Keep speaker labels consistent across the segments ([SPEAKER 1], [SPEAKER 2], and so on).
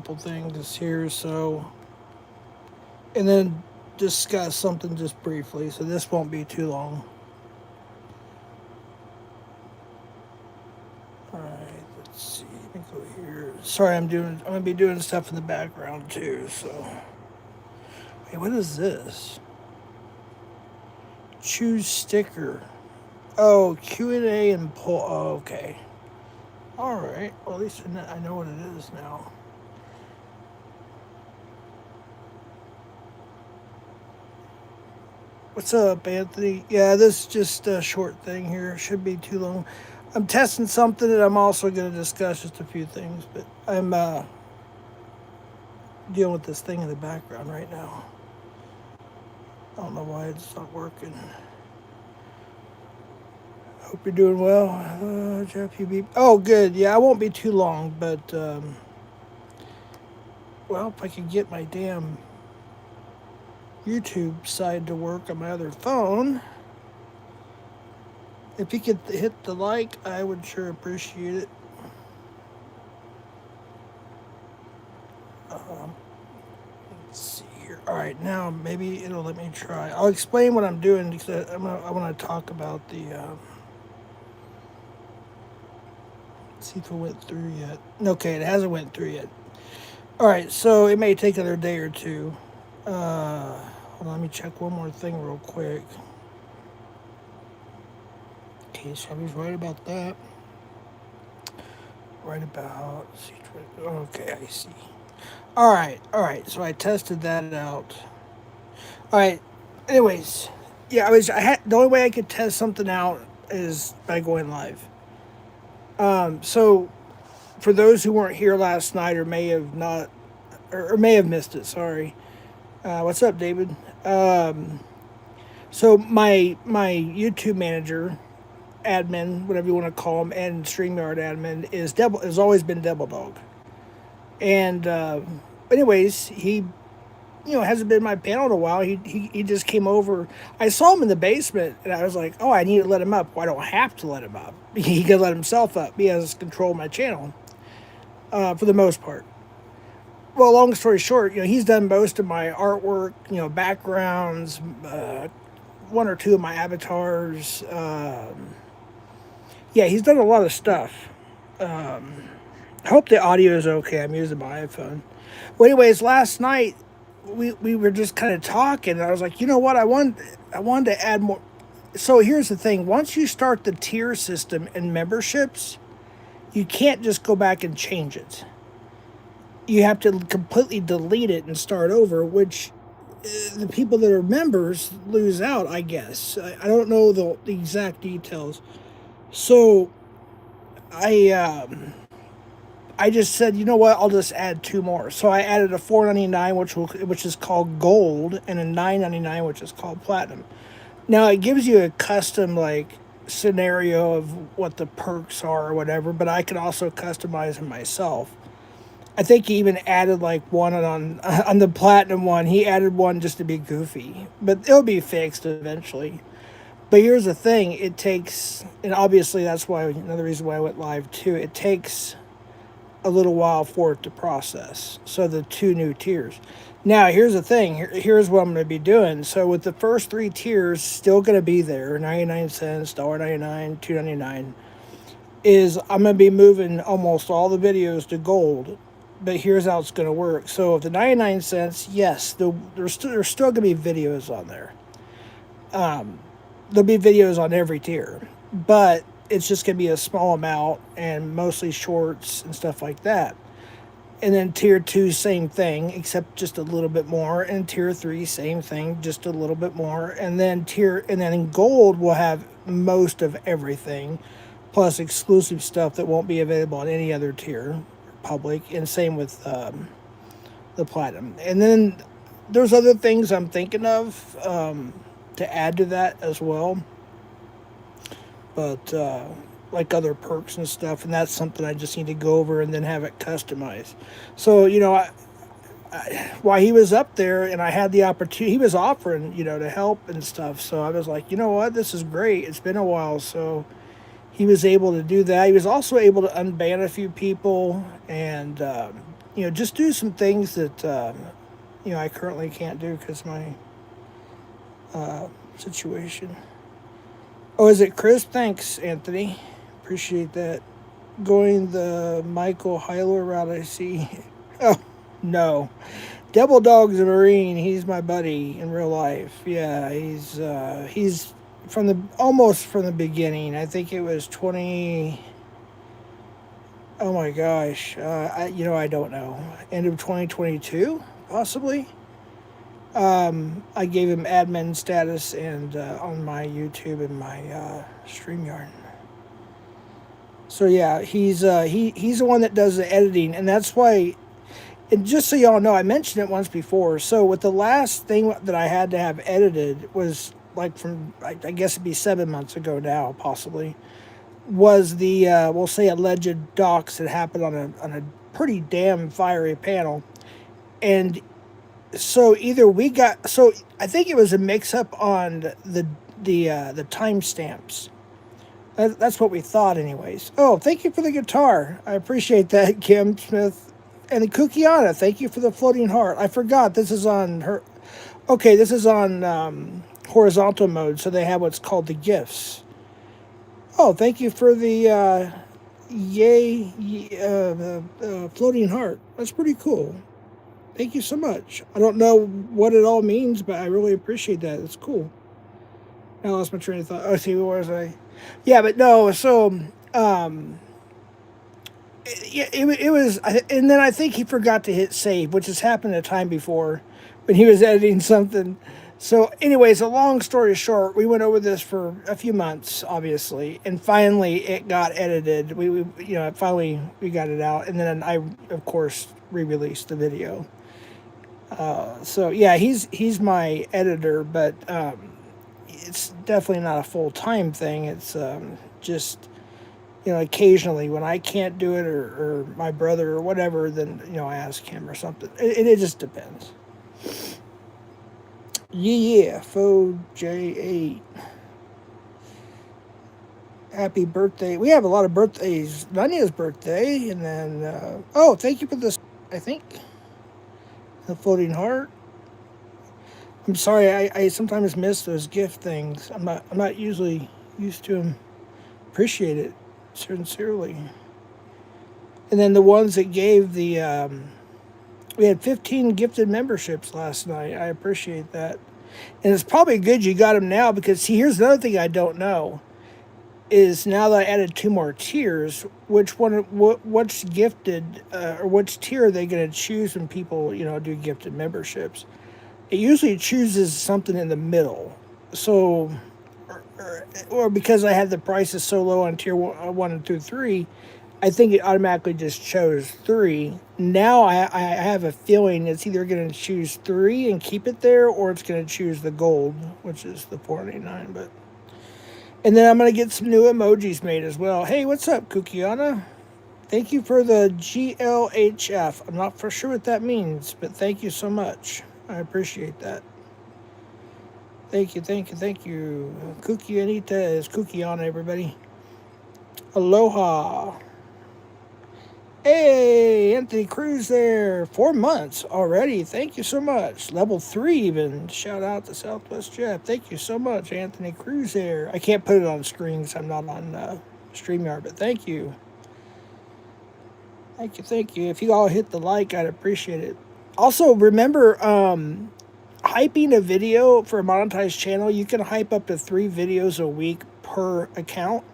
[SPEAKER 1] couple things here, so and then discuss something just briefly. So this won't be too long. All right, let's see. Let me go here. Sorry, I'm gonna be doing stuff in the background too. So, hey, what is this? Choose sticker. Oh, Q&A and poll. Oh, okay. All right. Well, at least I know what it is now. What's up, Anthony? Yeah, this is just a short thing here. Should be too long. I'm testing something, and I'm also going to discuss just a few things. But I'm dealing with this thing in the background right now. I don't know why it's not working. Hope you're doing well, Jeff. You be good. Yeah, I won't be too long, but well, if I could get my damn YouTube side to work on my other phone. If you could hit the like, I would sure appreciate it. Let's see here. All right, now maybe it'll let me try. I'll explain what I'm doing because I want to talk about the. See if it went through yet. Okay, it hasn't went through yet. All right, so it may take another day or two. Hold on, let me check one more thing real quick. Okay, so I was right about that. Right about. Okay, I see. All right. So I tested that out. All right. Anyways, yeah, I had the only way I could test something out is by going live. So for those who weren't here last night or may have not or may have missed it, sorry. What's up, David? So my YouTube manager, admin, whatever you want to call him, and StreamYard admin has always been Devil Dog. And anyways, he hasn't been in my panel in a while. He just came over. I saw him in the basement, and I was like, oh, I need to let him up. Well, I don't have to let him up. He can let himself up. He has control of my channel for the most part. Well, long story short, he's done most of my artwork, backgrounds, one or two of my avatars. Yeah, he's done a lot of stuff. I hope the audio is okay. I'm using my iPhone. Well, anyways, last night we were just kind of talking, and I was like, you know what? I wanted to add more. So here's the thing: once you start the tier system and memberships, you can't just go back and change it. You have to completely delete it and start over, which the people that are members lose out, I guess. I don't know the exact details. So I just said, you know what? I'll just add two more. So I added a $4.99, which is called Gold, and a $9.99, which is called Platinum. Now it gives you a custom scenario of what the perks are or whatever, but I can also customize them myself. I think he even added one on the Platinum one. He added one just to be goofy, but it'll be fixed eventually. But here's the thing: it takes, and obviously that's why another reason why I went live too. It takes a little while for it to process. So the two new tiers. Now here's the thing. Here's what I'm going to be doing. So with the first three tiers still going to be there, 99 cents, $1.99, $2.99, is I'm going to be moving almost all the videos to gold. But here's how it's going to work. So if the 99 cents, yes, there's still going to be videos on there. There'll be videos on every tier, but it's just going to be a small amount and mostly shorts and stuff like that. And then tier 2, same thing, except just a little bit more. And tier 3, same thing, just a little bit more. And then gold will have most of everything, plus exclusive stuff that won't be available on any other tier, public. And same with the platinum. And then there's other things I'm thinking of to add to that as well. But like other perks and stuff, and that's something I just need to go over and then have it customized. So while he was up there and I had the opportunity, he was offering to help and stuff. So I was like, you know what, this is great. It's been a while, so he was able to do that. He was also able to unban a few people and just do some things that I currently can't do because my situation. Oh, is it Chris? Thanks, Anthony. Appreciate that. Going the Michael Hyler route, I see. Oh, no. Devil Dog's a Marine. He's my buddy in real life. Yeah, he's almost from the beginning. I think it was 20. Oh my gosh. I don't know. End of 2022, possibly. I gave him admin status and on my YouTube and my StreamYard. So yeah, he's the one that does the editing, and that's why. And just so y'all know, I mentioned it once before. So with the last thing that I had to have edited was like from I guess it'd be 7 months ago now, possibly. Was the we'll say alleged dox that happened on a pretty damn fiery panel, and so either we got so I think it was a mix up on the timestamps. That's what we thought, anyways. Oh, thank you for the guitar. I appreciate that, Kim Smith. And the Kukiana, thank you for the floating heart. I forgot this is on her. Okay, this is on horizontal mode, so they have what's called the gifts. Oh, thank you for the floating heart. That's pretty cool. Thank you so much. I don't know what it all means, but I really appreciate that. It's cool. I lost my train of thought. Oh, see, where was I? Yeah, but no, so it was, and then I think he forgot to hit save, which has happened a time before when he was editing something. So, anyways, a long story short, we went over this for a few months, obviously, and finally it got edited. Finally we got it out, and then I, of course, re-released the video. So yeah, he's my editor, but it's definitely not a full-time thing. It's just occasionally when I can't do it or my brother or whatever, then I ask him or something. It just depends. Yeah, FoJ8. Happy birthday. We have a lot of birthdays. Nanya's birthday, and then thank you for this. I think the floating heart. I'm sorry, I sometimes miss those gift things. I'm not usually used to them. Appreciate it sincerely. And then the ones that gave the we had 15 gifted memberships last night. I appreciate that. And it's probably good you got them now because, see, here's another thing I don't know. Is now that I added 2 more tiers, what's gifted, or which tier are they going to choose when people, do gifted memberships? It usually chooses something in the middle. So, or because I had the prices so low on tier 1 and 2, 3, I think it automatically just chose 3. Now I have a feeling it's either going to choose 3 and keep it there, or it's going to choose the gold, which is the $4.99. But and then I'm going to get some new emojis made as well. Hey, what's up, Kukiana? Thank you for the GLHF. I'm not for sure what that means, but thank you so much. I appreciate that. Thank you. Cookie Anita is Kukiana, everybody. Aloha. Hey, Anthony Cruz there. 4 months already. Thank you so much. Level 3 even. Shout out to Southwest Jeff. Thank you so much, Anthony Cruz there. I can't put it on screen because I'm not on StreamYard, but thank you. Thank you. If you all hit the like, I'd appreciate it. Also, remember, hyping a video for a monetized channel, you can hype up to 3 videos a week per account,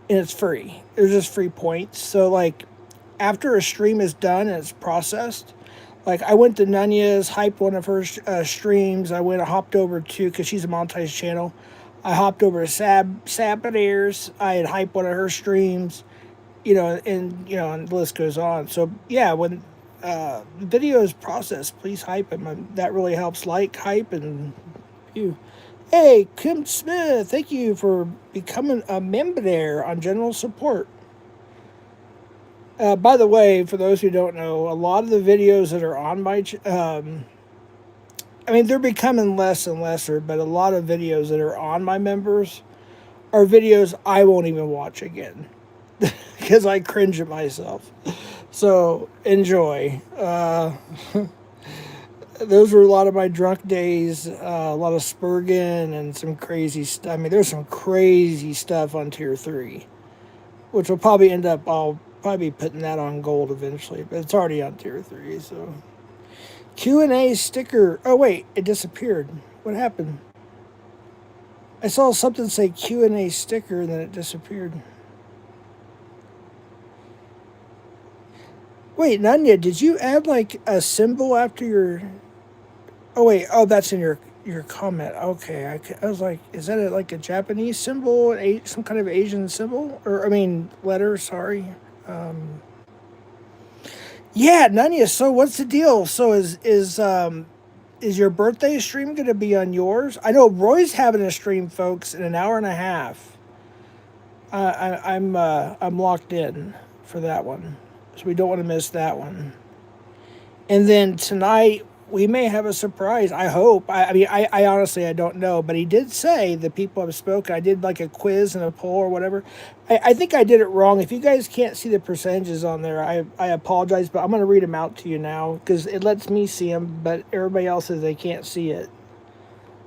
[SPEAKER 1] and it's free. There's just free points. So, like, after a stream is done and it's processed, like I went to Nanya's, hyped one of her streams. I hopped over to, because she's a monetized channel, I hopped over to Saboteers. I had hyped one of her streams, and the list goes on. So yeah, when the video is processed, please hype them. That really helps. Hype, and you. Hey, Kim Smith, thank you for becoming a member there on general support. By the way, for those who don't know, a lot of the videos that are on my they're becoming less and lesser, but a lot of videos that are on my members are videos I won't even watch again because I cringe at myself. So enjoy. Those were a lot of my drunk days. A lot of Spurgeon and some crazy stuff. I mean, there's some crazy stuff on tier 3, which will probably end up. I'll probably be putting that on gold eventually, but it's already on tier 3. So Q&A sticker. Oh wait, it disappeared. What happened? I saw something say Q&A sticker and then it disappeared. Wait, Nanya, did you add like a symbol after your? Oh wait, oh that's in your comment. Okay, I was like, is that like a Japanese symbol, some kind of Asian symbol, or I mean letter? Sorry. Yeah, Nanya. So what's the deal? So is your birthday stream going to be on yours? I know Roy's having a stream, folks, in an hour and a half. I'm locked in for that one, so we don't want to miss that one. And then tonight we may have a surprise. I hope. I mean, I honestly I don't know, but he did say the people have spoken. I did like a quiz and a poll or whatever. I think I did it wrong. If you guys can't see the percentages on there, I apologize, but I'm going to read them out to you now because it lets me see them, but everybody else says they can't see it.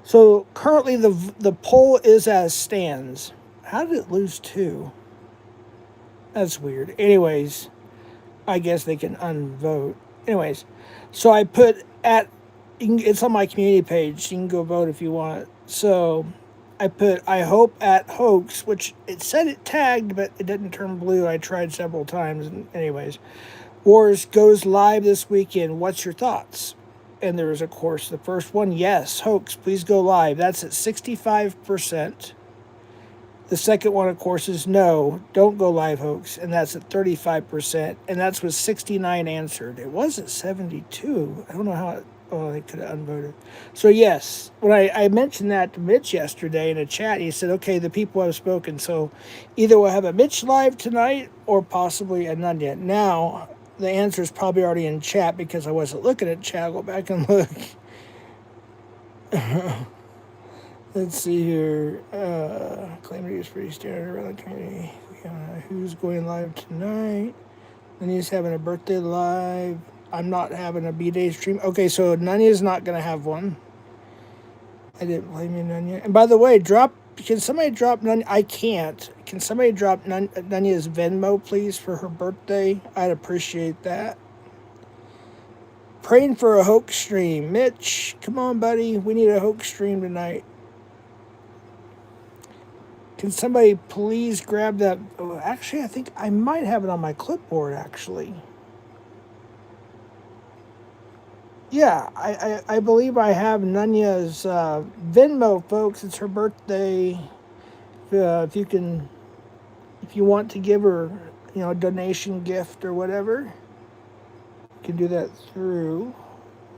[SPEAKER 1] So currently the poll is as stands. How did it lose 2? That's weird. Anyways, I guess they can unvote. Anyways, so I put it's on my community page. You can go vote if you want. So I put I hope at hoax, which it said it tagged, but it didn't turn blue. I tried several times. And anyways, Wars goes live this weekend. What's your thoughts? And there was, of course, the first one, yes, hoax, please go live. That's at 65%. The second one, of course, is no, don't go live, hoax, and that's at 35%, and that's with 69 answered. It was at 72. I don't know how they could have unvoted. So yes, when I mentioned that to Mitch yesterday in a chat, he said, okay, the people have spoken, so either we'll have a Mitch live tonight or possibly a none yet. Now, the answer is probably already in chat because I wasn't looking at chat. I'll go back and look. Let's see here. Calamity is pretty standard around the community. Who's going live tonight? Nanya's having a birthday live. I'm not having a B-Day stream. Okay, so Nanya's not going to have one. I didn't blame you, Nanya. And by the way, can somebody drop Nanya? I can't. Can somebody drop Nanya's Venmo, please, for her birthday? I'd appreciate that. Praying for a hoax stream. Mitch, come on, buddy. We need a hoax stream tonight. Can somebody please grab that? Oh, actually, I think I might have it on my clipboard, actually. Yeah, I believe I have Nanya's Venmo, folks. It's her birthday. If you want to give her, a donation gift or whatever, you can do that through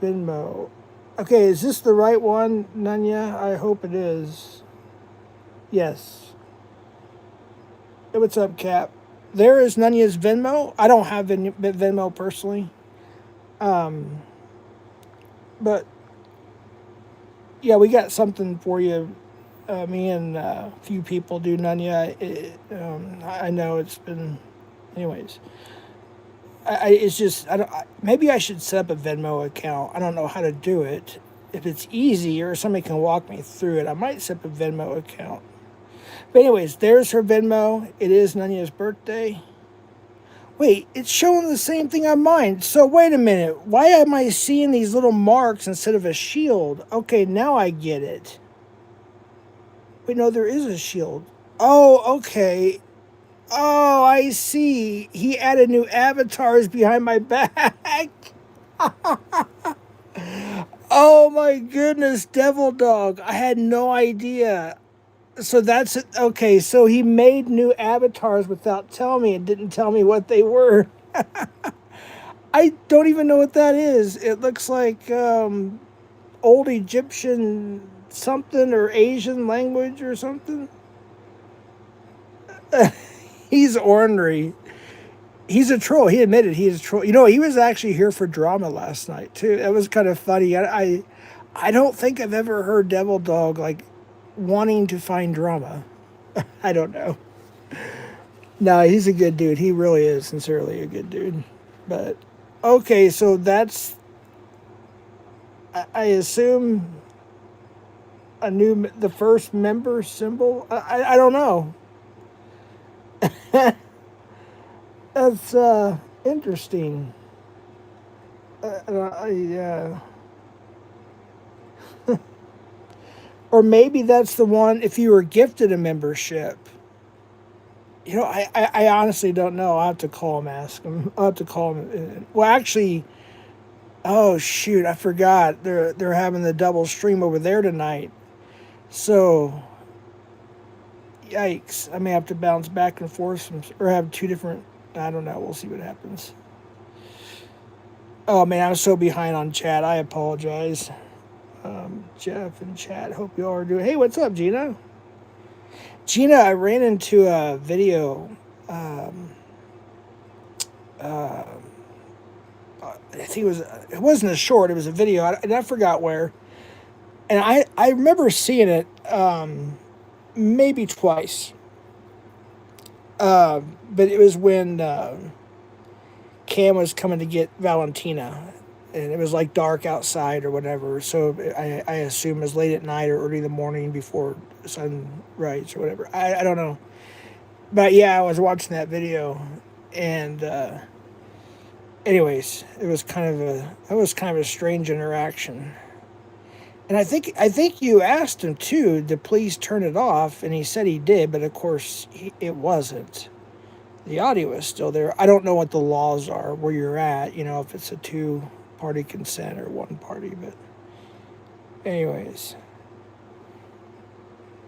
[SPEAKER 1] Venmo. Okay, is this the right one, Nanya? I hope it is. Yes. Hey, what's up, Cap? There is Nanya's Venmo. I don't have Venmo personally. But yeah, we got something for you. Me and a few people do Nanya. I know it's been, anyways. It's just maybe I should set up a Venmo account. I don't know how to do it. If it's easy or somebody can walk me through it, I might set up a Venmo account. But anyways, there's her Venmo. It is Nanya's birthday. Wait, it's showing the same thing on mine. So wait a minute. Why am I seeing these little marks instead of a shield? Okay, now I get it. Wait, no, there is a shield. Oh, okay. Oh, I see. He added new avatars behind my back. Oh my goodness, Devil Dog. I had no idea. So that's it. Okay, so he made new avatars without telling me and didn't tell me what they were. I don't even know what that is. It looks like old Egyptian something or Asian language or something. He's ornery. He's a troll. He admitted he's a troll. He was actually here for drama last night too. That was kind of funny. I don't think I've ever heard Devil Dog wanting to find drama. I don't know. No, he's a good dude. He really is sincerely a good dude. But okay, so that's I assume the first member symbol. I don't know. That's interesting. I or maybe that's the one if you were gifted a membership. I honestly don't know. I'll have to call him, ask him. I'll have to call him. Well, actually, oh shoot, I forgot. They're having the double stream over there tonight. So, yikes! I may have to bounce back and forth or have two different. I don't know. We'll see what happens. Oh man, I'm so behind on chat. I apologize. Jeff and chat. Hope you all are doing. Hey, what's up, Gina? Gina, I ran into a video. Uh, I think it wasn't a short. It was a video, and I forgot where. And I remember seeing it maybe twice. But it was when Cam was coming to get Valentina, and it was like dark outside or whatever. So I assume it was late at night or early in the morning before sunrise or whatever. I don't know. But yeah, I was watching that video, and anyways, it was kind of a strange interaction. And I think you asked him too to please turn it off, and he said he did, but of course it wasn't. The audio is still there. I don't know what the laws are where you're at. If it's a two-party consent or one party, but anyways,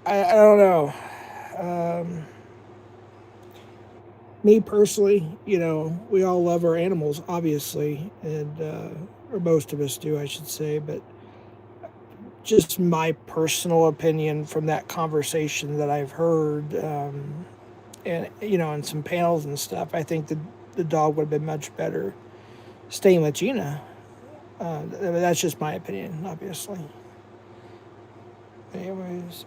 [SPEAKER 1] I don't know. Me personally, we all love our animals, obviously, and or most of us do, I should say, but just my personal opinion from that conversation that I've heard, and in some panels and stuff, I think the dog would have been much better staying with Gina. That's just my opinion, obviously. Anyways,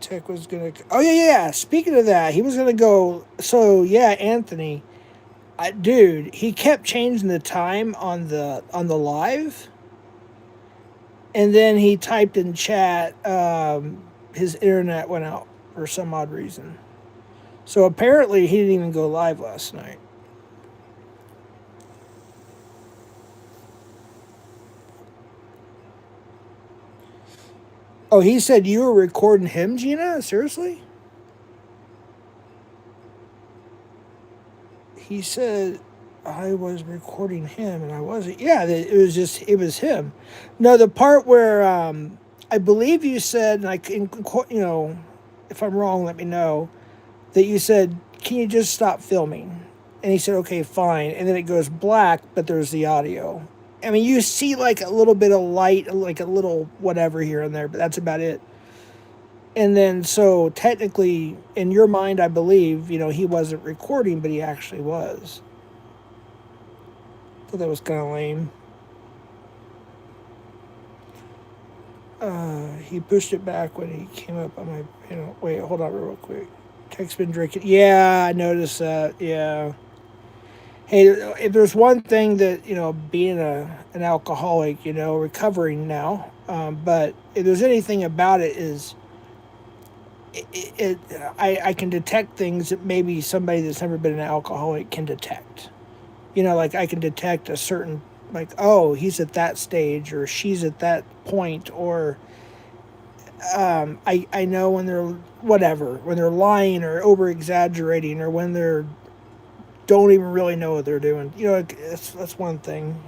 [SPEAKER 1] Tech was gonna. Oh yeah. Speaking of that, he was gonna go. So yeah, Anthony, dude, he kept changing the time on the live, and then he typed in chat. His internet went out for some odd reason. So apparently he didn't even go live last night. Oh, he said you were recording him, Gina? Seriously? He said I was recording him and I wasn't. Yeah, it was him. No, the part where I believe you said, and I can, if I'm wrong, let me know, that you said, can you just stop filming? And he said, okay, fine. And then it goes black, but there's the audio. I mean, you see like a little bit of light, like a little whatever here and there, but that's about it. And then, so technically, in your mind, I believe, he wasn't recording, but he actually was. So that was kind of lame. He pushed it back when he came up on my, wait, hold on real quick. Tech's been drinking. Yeah, I noticed that. Yeah. Hey, if there's one thing that, being an alcoholic, recovering now, but if there's anything about it is, I can detect things that maybe somebody that's never been an alcoholic can detect. Like I can detect a certain, like, oh, he's at that stage or she's at that point, or I know when they're when they're lying or over exaggerating, or when they're don't even really know what they're doing. That's one thing.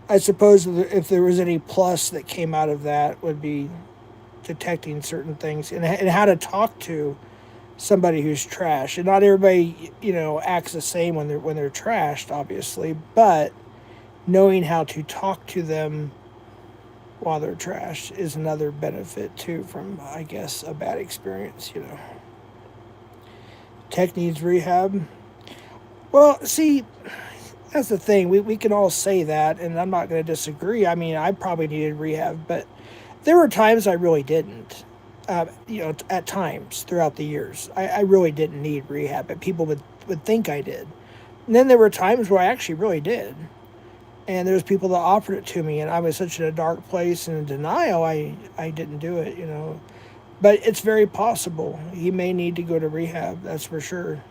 [SPEAKER 1] I suppose if there was any plus that came out of that would be detecting certain things and how to talk to somebody who's trash. And not everybody, acts the same when they're trashed, obviously, but knowing how to talk to them while they're trashed is another benefit too from, I guess, a bad experience. Tech needs rehab. Well, see, that's the thing. We can all say that, and I'm not going to disagree. I mean, I probably needed rehab, but there were times I really didn't. At times throughout the years, I really didn't need rehab, but people would think I did. And then there were times where I actually really did. And there's people that offered it to me, and I was such in a dark place and in denial, I didn't do it, you know. But it's very possible. He may need to go to rehab, that's for sure.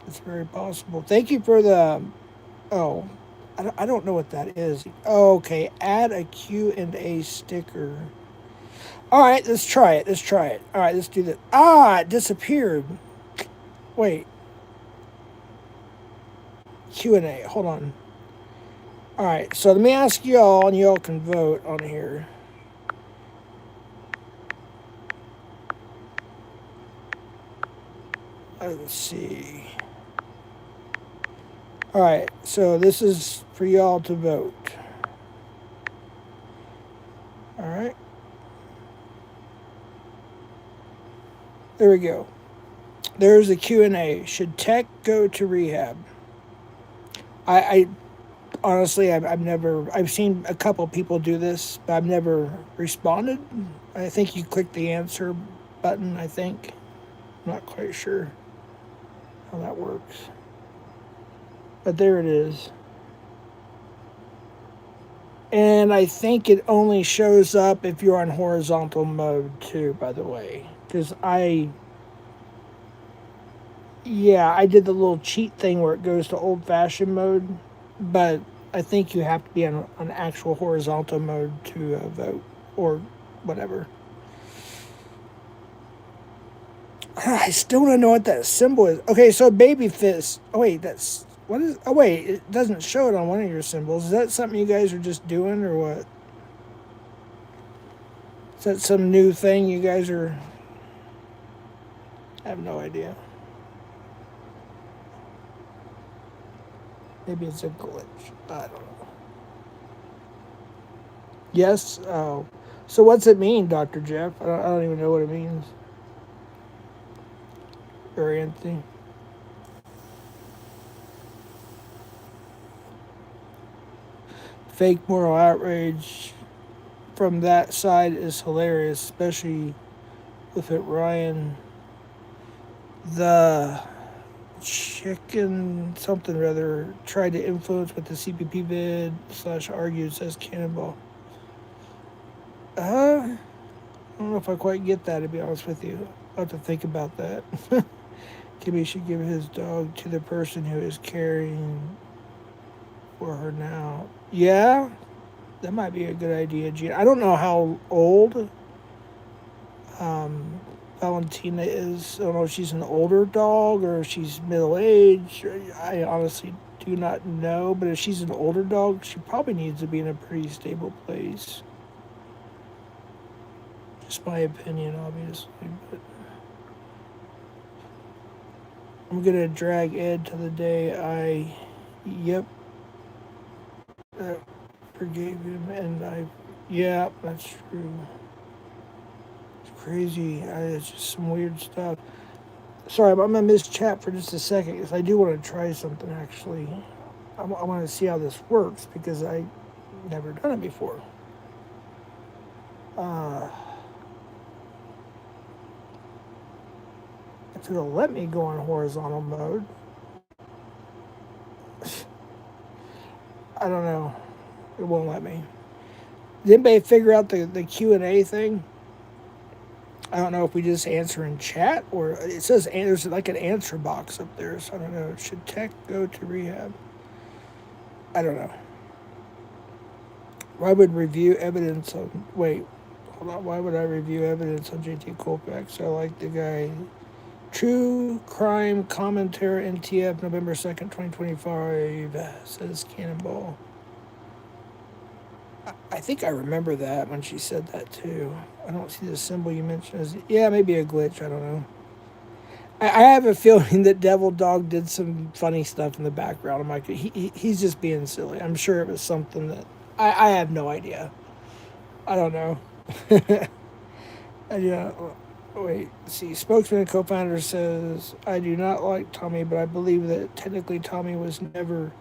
[SPEAKER 1] It's very possible. Thank you for the, oh, I don't know what that is. Oh, okay, add a Q&A sticker. All right, let's try it. Let's try it. All right, let's do that. Ah, it disappeared. Wait. Q&A. Hold on. All right, so let me ask y'all, and y'all can vote on here. Let's see. All right, so this is for y'all to vote. All right. There we go. There's the Q&A. Should tech go to rehab? I honestly, I've seen a couple people do this, but I've never responded. I think you click the answer button, I think. I'm not quite sure how that works. But there it is. And I think it only shows up if you're on horizontal mode too, by the way. Because I did the little cheat thing where it goes to old fashioned mode, but I think you have to be on actual horizontal mode to vote or whatever. I still don't know what that symbol is. Okay, so baby fist. Oh wait, that's what is? Oh wait, it doesn't show it on one of your symbols. Is that something you guys are just doing or what? Is that some new thing you guys are? I have no idea. Maybe it's a glitch. I don't know. Yes. Oh. So what's it mean, Dr. Jeff? I don't even know what it means. Or anything. Fake moral outrage from that side is hilarious, especially with it Ryan. The chicken something rather tried to influence with the CPP vid / argued, says Cannonball. I don't know if I quite get that, to be honest with you. I'll have to think about that. Kimmy should give his dog to the person who is caring for her now. Yeah, that might be a good idea, Gene. I don't know how old Valentina is. I don't know if she's an older dog or if she's middle aged. I honestly do not know. But if she's an older dog, she probably needs to be in a pretty stable place. Just my opinion, obviously. But I'm gonna drag Ed to the day I, forgave him, and yeah, that's true. It's crazy. It's just some weird stuff. Sorry, I'm gonna miss chat for just a second because I do want to try something. Actually, I want to see how this works because I never done it before. If it'll let me go on horizontal mode. I don't know. It won't let me. Did anybody figure out the Q&A thing? I don't know if we just answer in chat or it says there's like an answer box up there. So I don't know. Should tech go to rehab? I don't know. Why would review evidence on... Wait, hold on. Why would I review evidence on JT Colfax? I like the guy. True Crime Commentary NTF November 2nd, 2025, says Cannonball. I think I remember that when she said that too. I don't see the symbol you mentioned. Yeah, maybe a glitch. I don't know. I have a feeling that Devil Dog did some funny stuff in the background. I'm like, he's just being silly. I'm sure it was something that I have no idea. I don't know. Yeah. Wait, see, spokesman and co-founder says, I do not like Tommy, but I believe that technically Tommy was never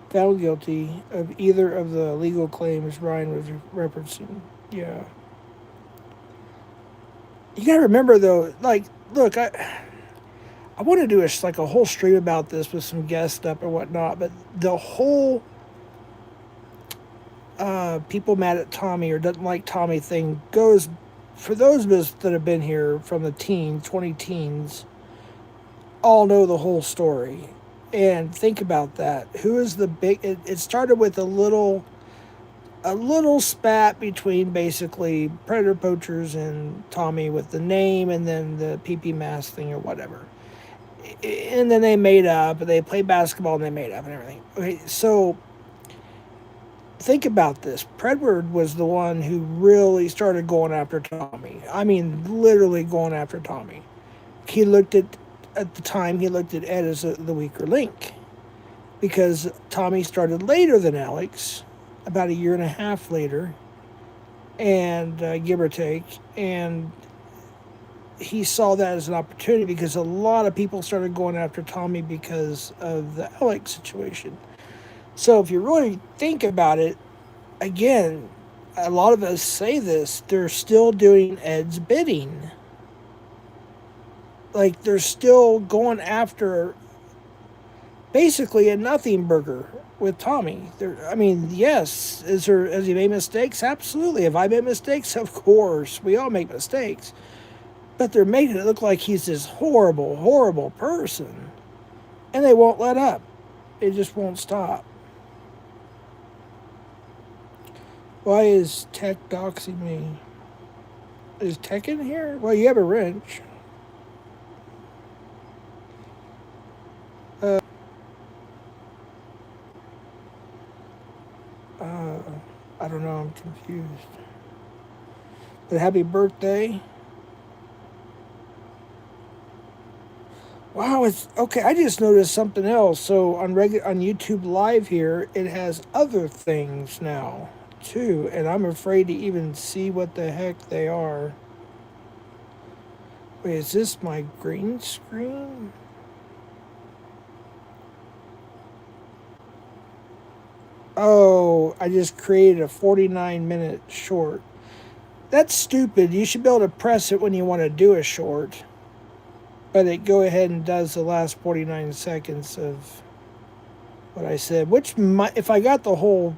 [SPEAKER 1] found guilty of either of the legal claims Ryan was referencing. Yeah. You gotta remember though, like, look, I want to do like a whole stream about this with some guests up or whatnot, but the whole people mad at Tommy or doesn't like Tommy thing goes for those of us that have been here from the 20 teens, all know the whole story. And think about that. Who is the big? It started with a little spat between basically predator poachers and Tommy with the name, and then the PP mask thing or whatever. And then they made up. They played basketball and they made up and everything. Okay, so think about this. Predward was the one who really started going after Tommy. I mean, literally going after Tommy. He looked at the time, he looked at Ed as the weaker link because Tommy started later than Alex, about a year and a half later, and give or take, and he saw that as an opportunity because a lot of people started going after Tommy because of the Alex situation. So if you really think about it, again, a lot of us say this, they're still doing Ed's bidding. Like they're still going after basically a nothing burger with Tommy. I mean, yes, has he made mistakes? Absolutely. Have I made mistakes? Of course. We all make mistakes. But they're making it look like he's this horrible, horrible person. And they won't let up. It just won't stop. Why is Tech doxing me? Is Tech in here? Well, you have a wrench. I don't know, I'm confused. But happy birthday. Wow, it's okay. I just noticed something else. So on YouTube Live here, it has other things now too, and I'm afraid to even see what the heck they are. Wait, is this my green screen? Oh, I just created a 49-minute short. That's stupid. You should be able to press it when you want to do a short. But it go ahead and does the last 49 seconds of what I said. Which, if I got the whole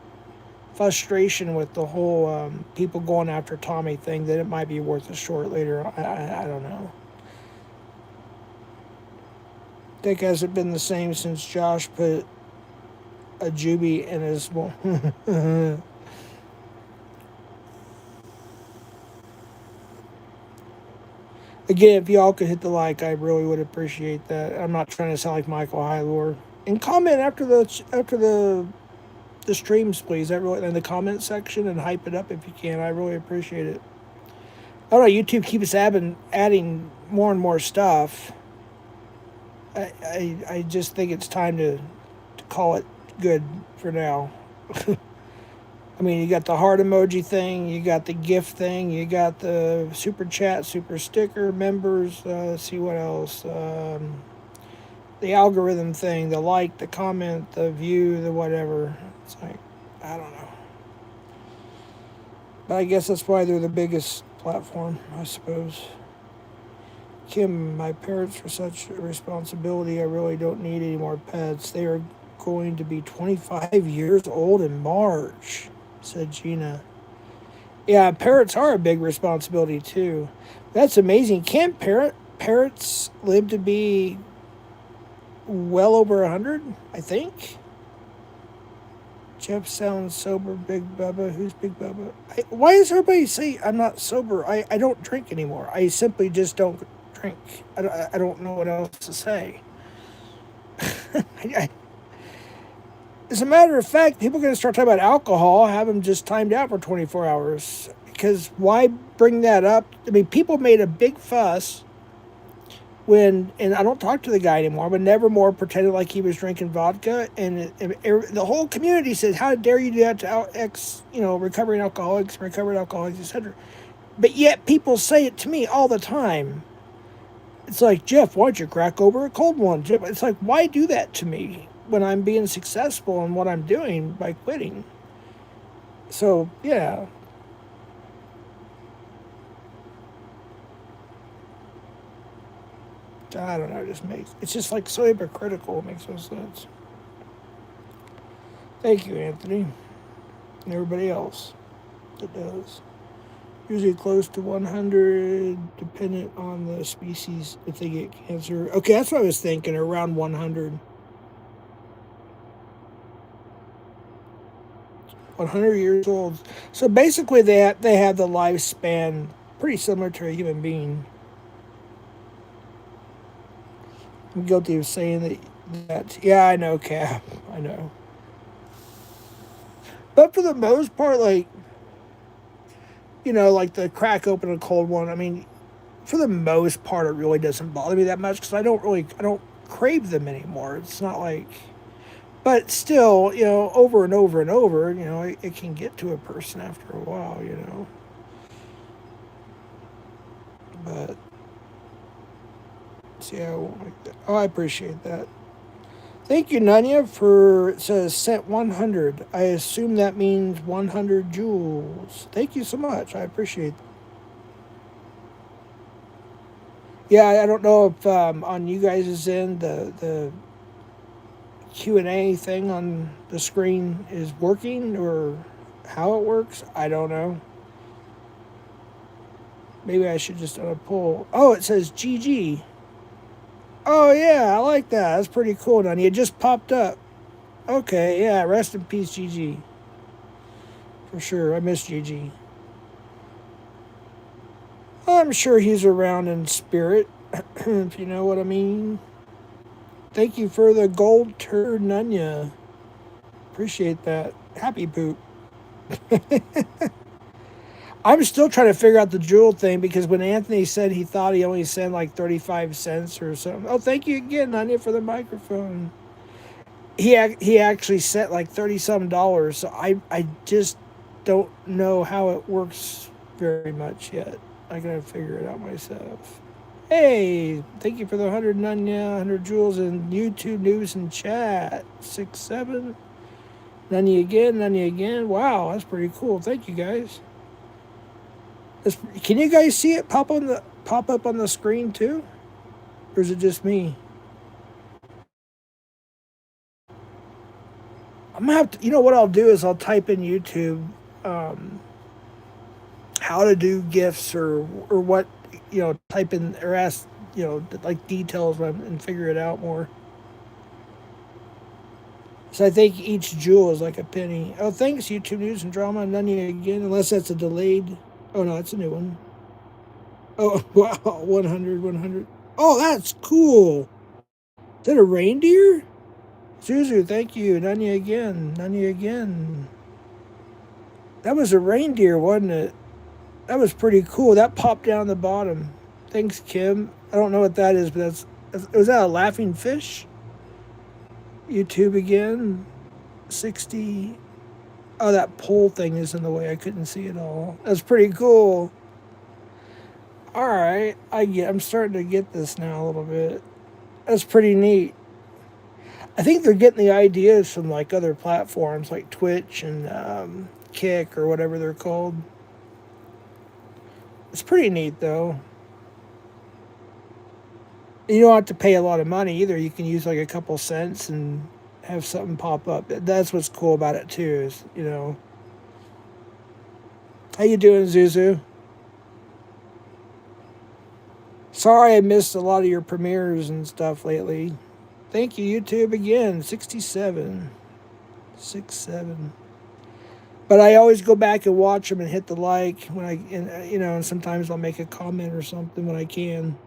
[SPEAKER 1] frustration with the whole people going after Tommy thing, then it might be worth a short later. I don't know. Dick hasn't been the same since Josh put a Juby in his... Again, if y'all could hit the like, I really would appreciate that. I'm not trying to sound like Michael Hylor. And comment after the streams, please. That really, in the comment section, and hype it up if you can. I really appreciate it. I don't know. YouTube keeps adding more and more stuff. I just think it's time to call it good for now. I mean, you got the heart emoji thing, you got the gift thing, you got the super chat, super sticker members. See what else? The algorithm thing, the like, the comment, the view, the whatever. It's like, I don't know. But I guess that's why they're the biggest platform, I suppose. Kim, my parents are such a responsibility. I really don't need any more pets. They are going to be 25 years old in March, said Gina. Yeah, parrots are a big responsibility too. That's amazing. Can't parrots live to be well over 100, I think? Jeff sounds sober, Big Bubba. Who's Big Bubba? Why does everybody say I'm not sober? I don't drink anymore. I simply just don't drink. I don't know what else to say. As a matter of fact, people are going to start talking about alcohol, have them just timed out for 24 hours. Because why bring that up? I mean, people made a big fuss when, and I don't talk to the guy anymore, but Nevermore pretended like he was drinking vodka, and the whole community said, "How dare you do that to recovering alcoholics, etc." But yet people say it to me all the time. It's like, Jeff, why'd you crack over a cold one? Jeff, it's like, why do that to me when I'm being successful in what I'm doing by quitting? So, yeah. I don't know. It just makes it's just like so hypocritical. It makes no sense. Thank you, Anthony, and everybody else that does. Usually close to 100, dependent on the species if they get cancer. Okay, that's what I was thinking. Around 100. 100 years old. So basically, they have the lifespan pretty similar to a human being. I'm guilty of saying that. Yeah, I know, Cap. I know. But for the most part, like, like the crack open a cold one, I mean, for the most part, it really doesn't bother me that much because I don't crave them anymore. It's not like, but still, over and over and over, it can get to a person after a while. But, see, I won't like that. Oh, I appreciate that. Thank you, Nanya, for, it says, sent 100. I assume that means 100 joules. Thank you so much. I appreciate it. Yeah, I don't know if on you guys' end, the Q&A thing on the screen is working or how it works. I don't know. Maybe I should just pull. Oh, it says GG. Oh, yeah, I like that. That's pretty cool, Nanya. It just popped up. Okay, yeah, rest in peace, GG. For sure, I miss GG. I'm sure he's around in spirit, if you know what I mean. Thank you for the gold turd, Nunya. Appreciate that. Happy poop. I'm still trying to figure out the jewel thing because when Anthony said he thought he only sent like 35 cents or something. Oh, thank you again, Nunya, for the microphone. He actually sent like 30 some dollars. So I just don't know how it works very much yet. I gotta figure it out myself. Hey, thank you for the 100 Nunya, 100 joules in YouTube news and chat. 6-7. Nunya again. Wow, that's pretty cool. Thank you guys. Can you guys see it pop up on the screen too? Or is it just me? I'm gonna have to, what I'll do is I'll type in YouTube how to do GIFs or what, type in or ask, like details and figure it out more. So I think each jewel is like a penny. Oh, thanks, YouTube News and Drama. None again, unless that's a delayed. Oh, no, it's a new one. Oh, wow, 100, 100. Oh, that's cool. Is that a reindeer? Zuzu, thank you. Nanya again. Nanya again. That was a reindeer, wasn't it? That was pretty cool. That popped down the bottom. Thanks, Kim. I don't know what that is, but was that a laughing fish? YouTube again. 60. Oh, that pole thing is in the way. I couldn't see it all. That's pretty cool. All right, I'm starting to get this now a little bit. That's pretty neat. I think they're getting the ideas from like other platforms like Twitch and Kick or whatever they're called. It's pretty neat though. You don't have to pay a lot of money either. You can use like a couple cents and have something pop up. That's what's cool about it too. Is How you doing, Zuzu? Sorry I missed a lot of your premieres and stuff lately. Thank you, YouTube again. 67. 6-7. But I always go back and watch them and hit the like when and sometimes I'll make a comment or something when I can.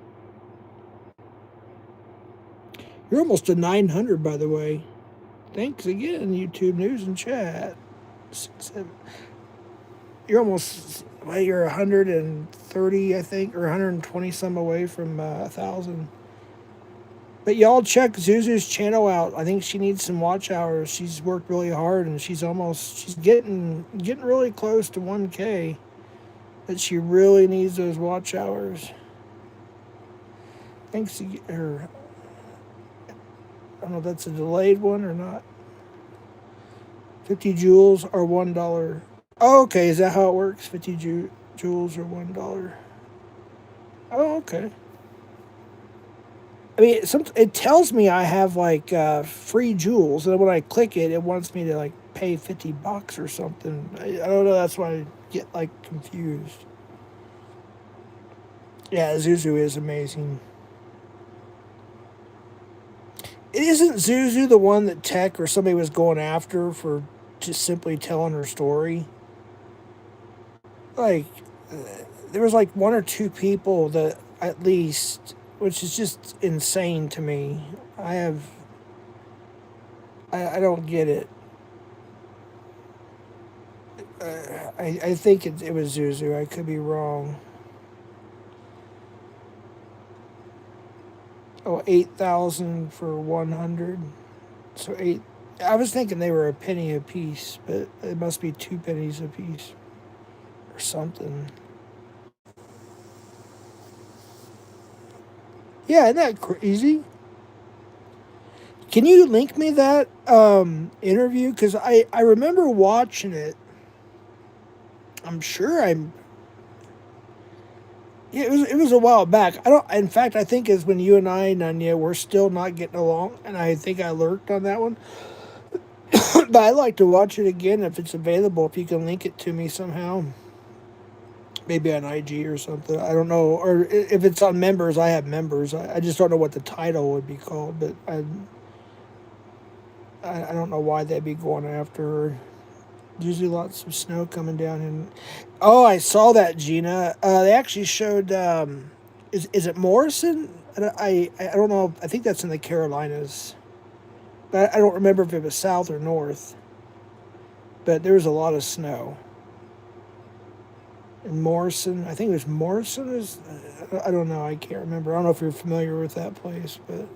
[SPEAKER 1] You're almost to 900, by the way. Thanks again, YouTube News and Chat. 6-7. You're almost, you're 130, I think, or 120 some away from 1,000. But y'all check Zuzu's channel out. I think she needs some watch hours. She's worked really hard and she's getting really close to 1K. But she really needs those watch hours. Thanks to her. I don't know if that's a delayed one or not. 50 joules or $1. Oh, okay, is that how it works? 50 joules or $1. Oh, okay. I mean, it tells me I have like free jewels, and when I click it, it wants me to like pay $50 or something. I don't know. That's why I get like confused. Yeah, Zuzu is amazing. It isn't Zuzu the one that Tech or somebody was going after for just simply telling her story. Like, there was like one or two people that at least, which is just insane to me. I don't get it. I think it was Zuzu. I could be wrong. Oh, 8,000 for 100. So eight. I was thinking they were a penny a piece, but it must be 2 pennies a piece or something. Yeah, isn't that crazy? Can you link me that interview? Because I remember watching it. I'm sure I'm. Yeah, it was a while back. I don't. In fact, I think it's when you and I, Nanya, we're still not getting along, and I think I lurked on that one. But I'd like to watch it again if it's available. If you can link it to me somehow, maybe on IG or something. I don't know, or if it's on members, I have members. I just don't know what the title would be called, but I don't know why they'd be going after her. Usually lots of snow coming down. And oh, I saw that, Gina. They actually showed. Is it Morrison? I don't know. I think that's in the Carolinas, but I don't remember if it was south or north. But there was a lot of snow. And Morrison, I think it was Morrison. Is I don't know. I can't remember. I don't know if you're familiar with that place, but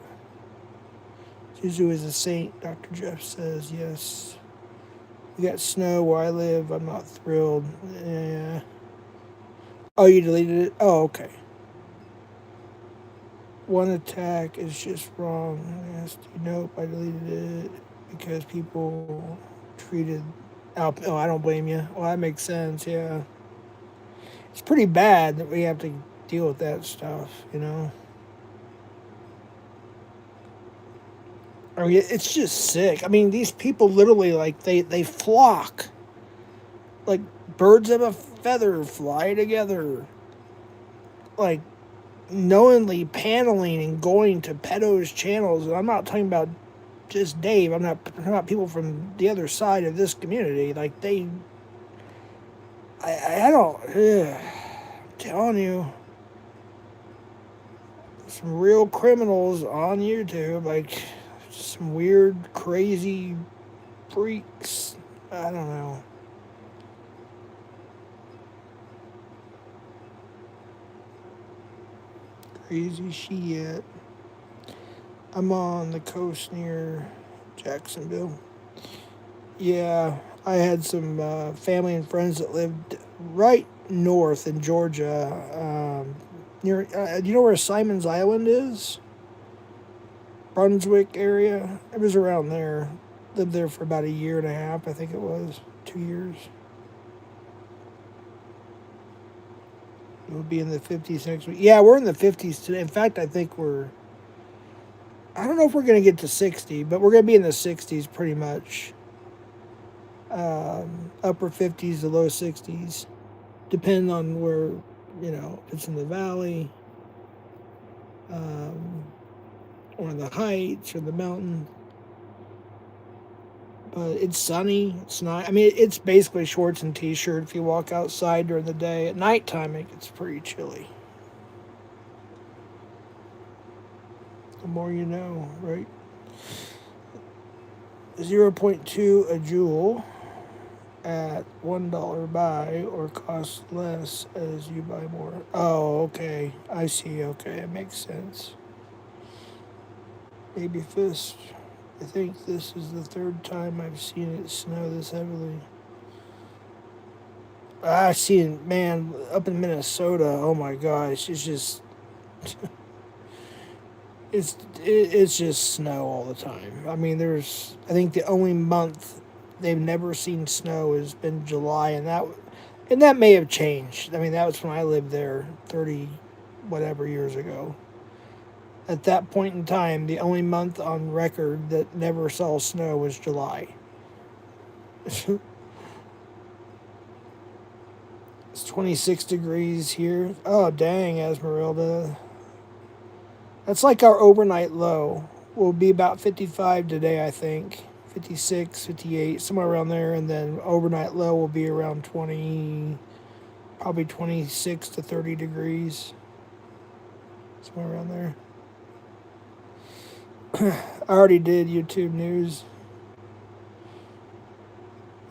[SPEAKER 1] Zuzu is a saint. Dr. Jeff says yes. We got snow where I live. I'm not thrilled. Yeah. Oh, you deleted it? Oh, okay. One attack is just wrong. Nasty. Nope, I deleted it because people treated. Oh, I don't blame you. Well, that makes sense. Yeah. It's pretty bad that we have to deal with that stuff. I mean, it's just sick. I mean, these people literally, like, they flock. Like, birds of a feather fly together. Like, knowingly paneling and going to pedos channels. And I'm not talking about just Dave. I'm not talking about people from the other side of this community. Like, I don't, I'm telling you, some real criminals on YouTube. Like, some weird, crazy freaks. I don't know. Crazy shit. I'm on the coast near Jacksonville. Yeah, I had some family and friends that lived right north in Georgia. Near, do you know where Simon's Island is? Brunswick area. It was around there. Lived there for about a year and a half, I think it was. 2 years. We'll be in the 50s next week. Yeah, we're in the 50s today. In fact, I think I don't know if we're going to get to 60, but we're going to be in the 60s pretty much. Upper 50s to low 60s, depending on where, if it's in the valley, um, or in the heights or the mountain. But it's sunny. It's not. I mean, it's basically shorts and t-shirt if you walk outside during the day. At nighttime, it gets pretty chilly. The more you know, right? 0.2 a joule at $1 buy or cost less as you buy more. Oh, okay. I see. Okay, it makes sense. Baby fist. I think this is the third time I've seen it snow this heavily. I've seen it, man, up in Minnesota. Oh my gosh, it's just it's just snow all the time. I mean, I think the only month they've never seen snow has been July, and that may have changed. I mean, that was when I lived there 30 whatever years ago. At that point in time, the only month on record that never saw snow was July. It's 26 degrees here. Oh, dang, Esmeralda. That's like our overnight low. Will be about 55 today, I think. 56, 58, somewhere around there. And then overnight low will be around 20, probably 26 to 30 degrees. Somewhere around there. I already did YouTube news.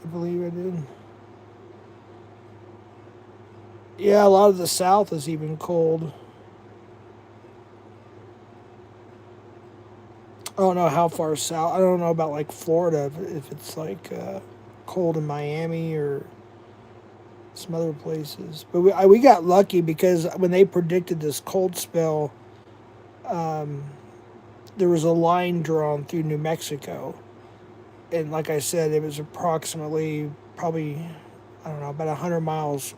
[SPEAKER 1] I believe I did. Yeah, a lot of the south is even cold. I don't know how far south. I don't know about like Florida, if it's like cold in Miami or some other places. But we got lucky because when they predicted this cold spell, um, there was a line drawn through New Mexico. And like I said, it was approximately probably, I don't know, about 100 miles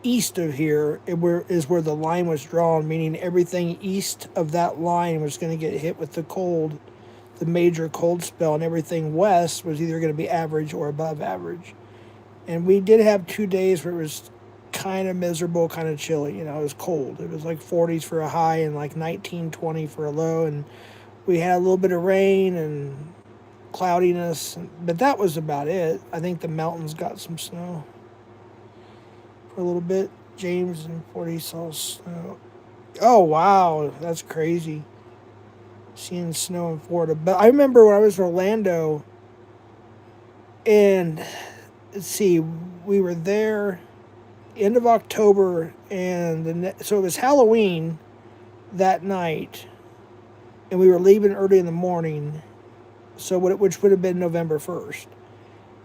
[SPEAKER 1] east of here is where the line was drawn, meaning everything east of that line was going to get hit with the cold, the major cold spell, and everything west was either going to be average or above average. And we did have 2 days where it was kind of miserable, kind of chilly. You know, it was cold. It was like 40s for a high and like 19, 20 for a low. And we had a little bit of rain and cloudiness, but that was about it. I think the mountains got some snow for a little bit. James and 40 saw snow. Oh, wow. That's crazy. Seeing snow in Florida. But I remember when I was in Orlando, and let's see, we were there end of October, and so it was Halloween that night, and we were leaving early in the morning, so which would have been November 1st.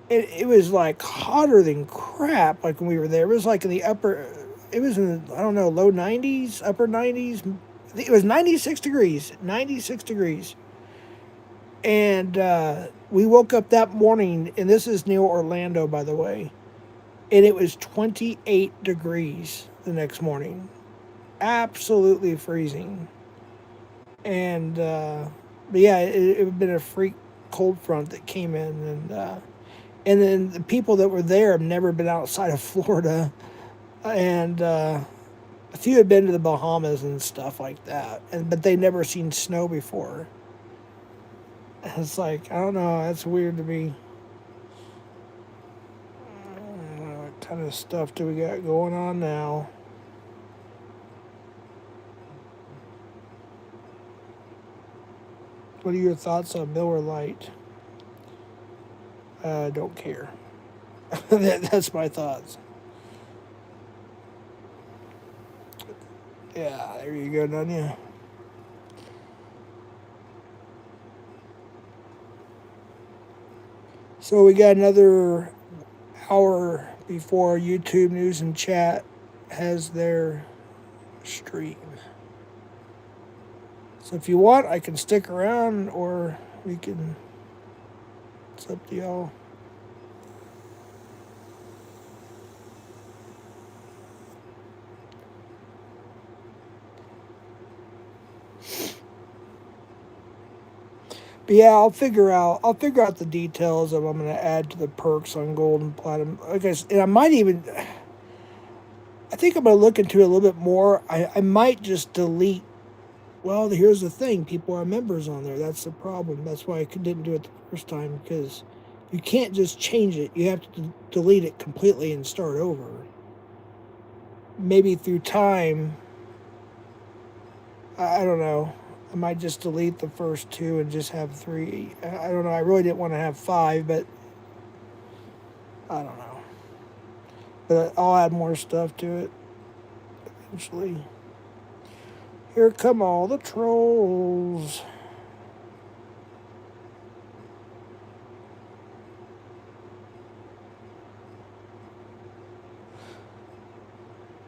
[SPEAKER 1] It was like hotter than crap. Like when we were there, it was like in the upper. It was in I don't know low 90s, upper 90s. It was 96 degrees, 96 degrees, and we woke up that morning, and this is near Orlando, by the way, and it was 28 degrees the next morning, absolutely freezing, and but yeah, it had been a freak cold front that came in, and then the people that were there have never been outside of Florida, and a few had been to the Bahamas and stuff like that, but they never seen snow before. It's like I don't know, that's weird to me. What kind of stuff do we got going on now? What are your thoughts on Miller Lite? Don't care. That's my thoughts. Yeah, there you go, Dunya. So we got another hour before YouTube News and Chat has their stream. So if you want, I can stick around, or we can. It's up to y'all. But yeah, I'll figure out the details of what I'm going to add to the perks on gold and platinum. Like and I might even. I think I'm going to look into it a little bit more. I might just delete. Well, here's the thing: people are members on there. That's the problem. That's why I didn't do it the first time, because you can't just change it. You have to delete it completely and start over. Maybe through time. I don't know. I might just delete the first two and just have three. I don't know. I really didn't want to have five, but I don't know. But I'll add more stuff to it eventually. Here come all the trolls.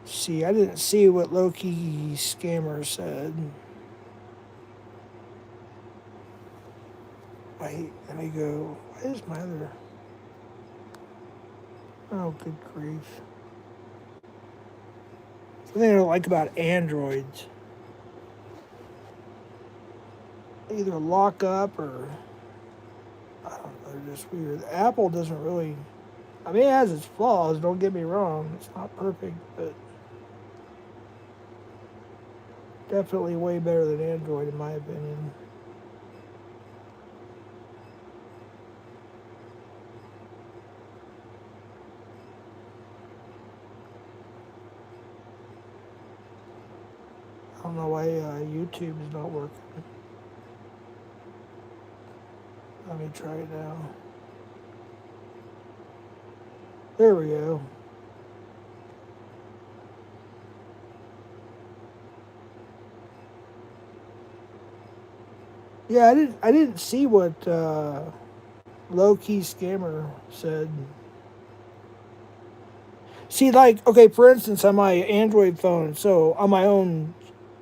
[SPEAKER 1] See, I didn't see what Loki Scammer said. Wait, let me go. Why is my other... Oh, good grief. Something I don't like about androids. either lock up or I don't know. They're just weird. Apple doesn't really. I mean, it has its flaws. Don't get me wrong. It's not perfect, but definitely way better than Android in my opinion. I don't know why YouTube is not working. Let me try it now. There we go. Yeah, I didn't see what low key scammer said. See, like, okay, for instance, on my Android phone, so on my own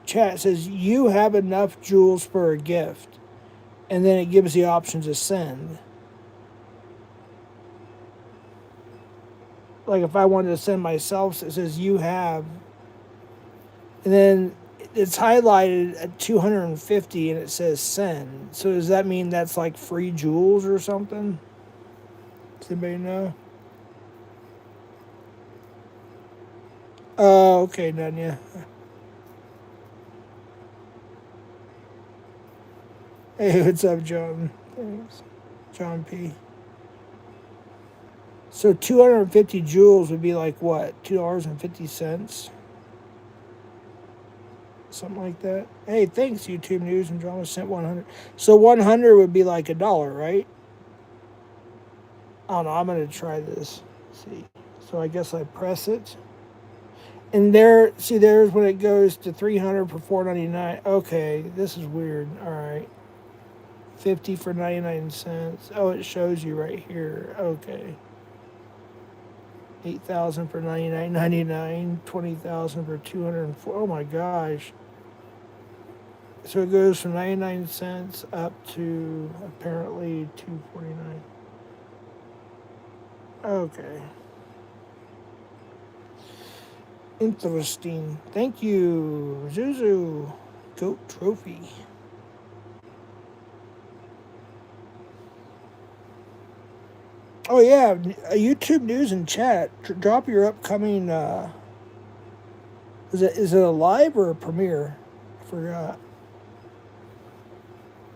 [SPEAKER 1] chat, it says you have enough jewels for a gift, and then it gives the option to send. Like, if I wanted to send myself, it says you have, and then it's highlighted at 250, and it says send. So does that mean that's like free jewels or something? Does anybody know? Oh, okay, done, yeah. Hey, what's up, John? Thanks. John P. So 250 joules would be like what? $2.50? Something like that. Hey, thanks, YouTube News and Drama sent 100. So 100 would be like $1, right? I don't know. I'm going to try this. Let's see. So I guess I press it. And there, see, there's when it goes to 300 for 4.99. Okay, this is weird. All right. 50 for 99 cents. Oh, it shows you right here. Okay. 8,000 for 99.99, 20,000 for 204. Oh my gosh. So it goes from 99 cents up to apparently 249. Okay. Interesting. Thank you, Zuzu. Goat Trophy. Oh yeah, YouTube News and chat. Drop your upcoming. Is it a live or a premiere? I forgot.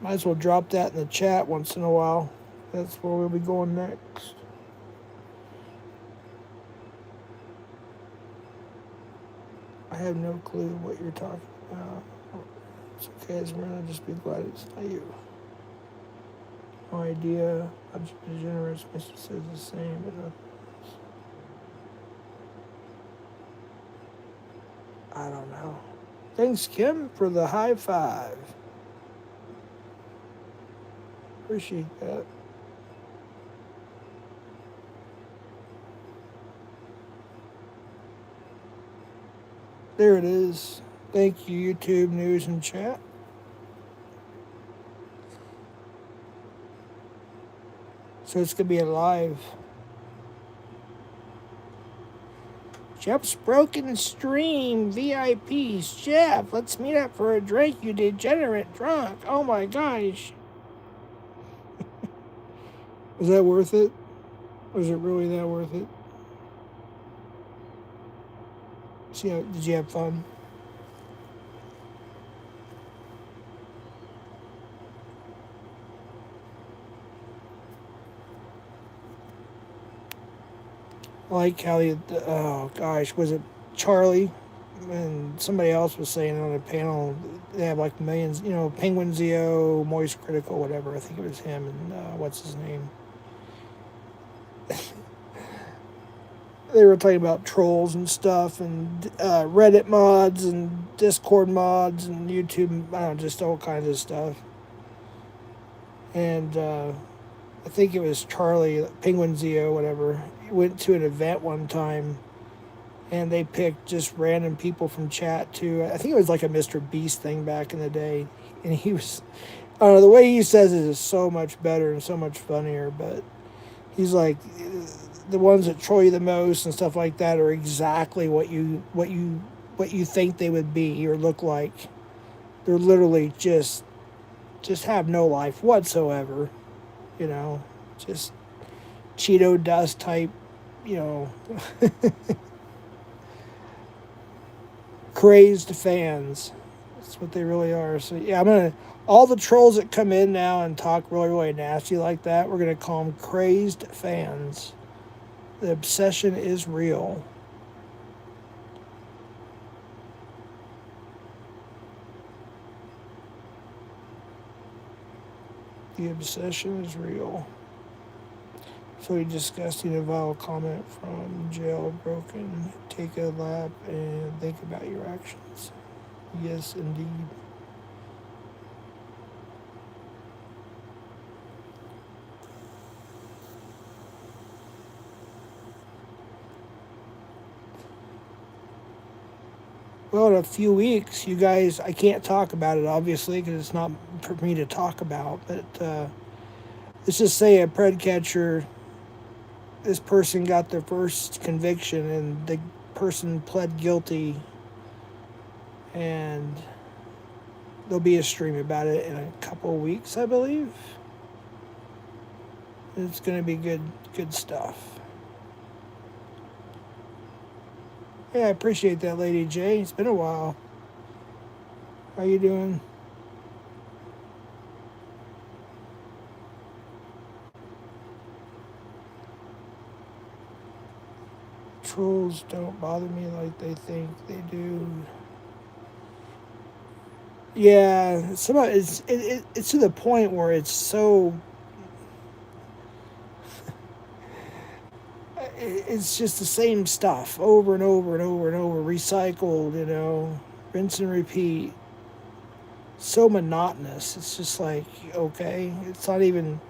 [SPEAKER 1] Might as well drop that in the chat once in a while. That's where we'll be going next. I have no clue what you're talking about. It's okay, Esmeralda. Just be glad it's not you. No idea. Object degenerates. Mr. says the same, but I don't know. Thanks, Kim, for the high five. Appreciate that. There it is. Thank you, YouTube News and chat. So it's going to be a live. Jeff's broken stream. VIPs. Jeff, let's meet up for a drink, you degenerate drunk. Oh my gosh. Was that worth it? Was it really that worth it? See, did you have fun? I like how oh gosh, was it Charlie and somebody else was saying on a panel they have like millions, Penguin Zio, Moist Critical, whatever. I think it was him and what's his name. They were talking about trolls and stuff and Reddit mods and Discord mods and YouTube, I don't know, just all kinds of stuff. And I think it was Charlie, Penguin Zio, whatever, went to an event one time and they picked just random people from chat too. I think it was like a Mr. Beast thing back in the day. And he was, I don't know, the way he says it is so much better and so much funnier, but he's like, the ones that troll you the most and stuff like that are exactly what you think they would be or look like. They're literally just just have no life whatsoever. You know, just Cheeto dust type. You know, crazed fans. That's what they really are. So yeah, I'm gonna all the trolls that come in now and talk really really nasty like that. We're gonna call them crazed fans. The obsession is real. The obsession is real. So a disgusting and vile comment from Jailbroken. Take a lap and think about your actions. Yes, indeed. Well, in a few weeks, you guys, I can't talk about it obviously because it's not for me to talk about, but let's just say a pred catcher, this person got their first conviction and the person pled guilty, and there'll be a stream about it in a couple of weeks, I believe. It's going to be good stuff. Yeah, I appreciate that, Lady J. It's been a while. How you doing? Trolls don't bother me like they think they do. Yeah, it's to the point where it's so it's just the same stuff over and over and over and over, recycled, rinse and repeat. So monotonous. It's just like, okay, it's not even,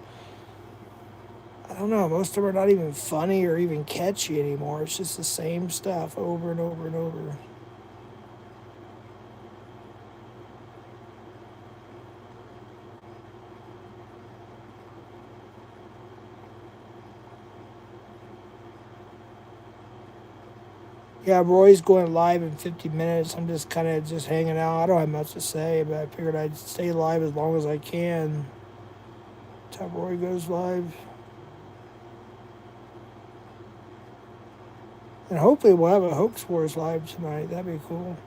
[SPEAKER 1] I don't know, most of them are not even funny or even catchy anymore. It's just the same stuff over and over and over. Yeah, Roy's going live in 50 minutes. I'm just kind of just hanging out. I don't have much to say, but I figured I'd stay live as long as I can until Roy goes live. And hopefully we'll have a Hoax Wars live tonight. That'd be cool.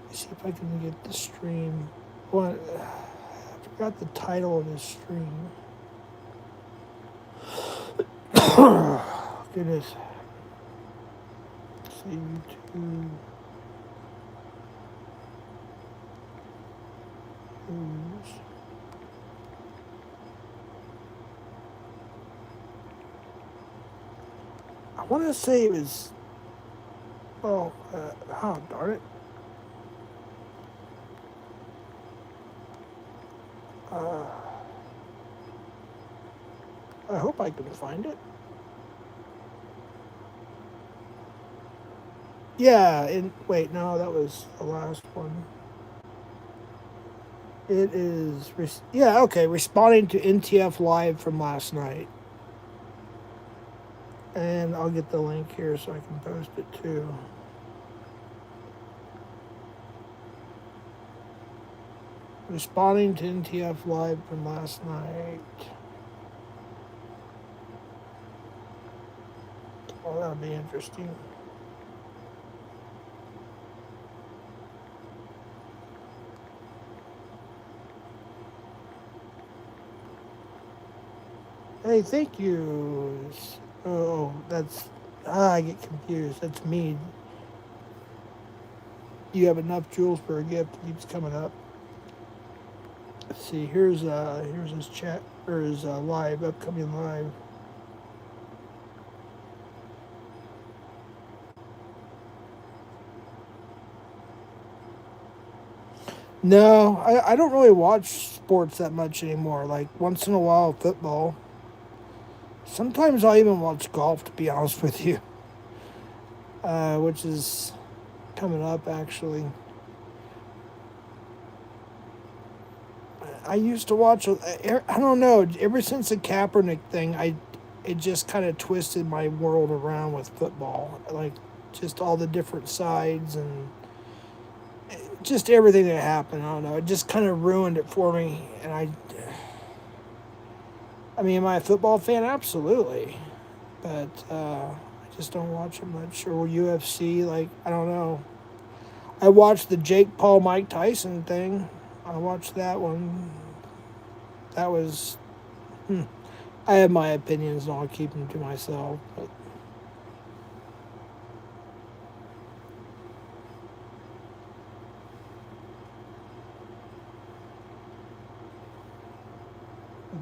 [SPEAKER 1] Let's see if I can get the stream. What? I forgot the title of this stream. Goodness. Let's see, YouTube. News. I want to say it was. Oh, darn it. I hope I can find it. Yeah, and wait, no, that was the last one. It is, yeah, okay, responding to NTF Live from last night. And I'll get the link here so I can post it too. Responding to NTF Live from last night. Oh, that'll be interesting. Hey, thank you. Oh, that's. I get confused. That's me. You have enough jewels for a gift. It keeps coming up. Let's see. Here's his chat or his live upcoming live. No, I don't really watch sports that much anymore. Like once in a while, football. Sometimes I'll even watch golf, to be honest with you, which is coming up actually. I used to watch. I don't know. Ever since the Kaepernick thing, it just kind of twisted my world around with football. Like just all the different sides and just everything that happened. I don't know. It just kind of ruined it for me. And I mean, am I a football fan? Absolutely. But I just don't watch it much. Or UFC, like, I don't know. I watched the Jake Paul Mike Tyson thing. I watched that one. That was. I have my opinions and I'll keep them to myself. But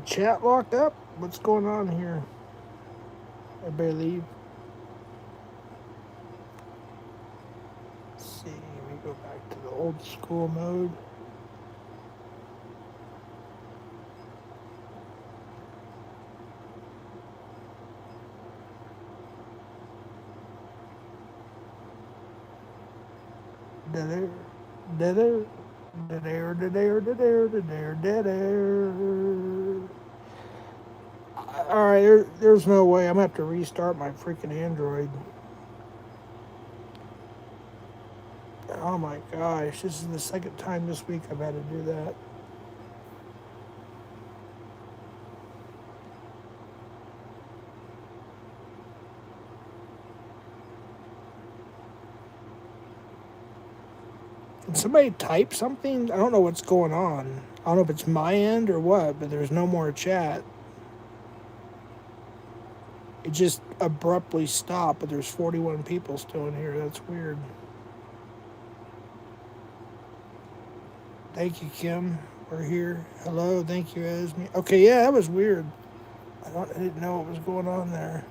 [SPEAKER 1] chat locked up? What's going on here? I better leave. Let's see. Let me go back to the old school mode. Dead air. Dead air. Dead air. Dead air. Dead air. Dead air. Dead air. Alright, there's no way. I'm going to have to restart my freaking Android. Oh my gosh. This is the second time this week I've had to do that. Can somebody type something? I don't know what's going on. I don't know if it's my end or what, but there's no more chat. It just abruptly stopped, but there's 41 people still in here. That's weird. Thank you, Kim. We're here. Hello. Thank you, Esme. Okay, yeah, that was weird. I didn't know what was going on there.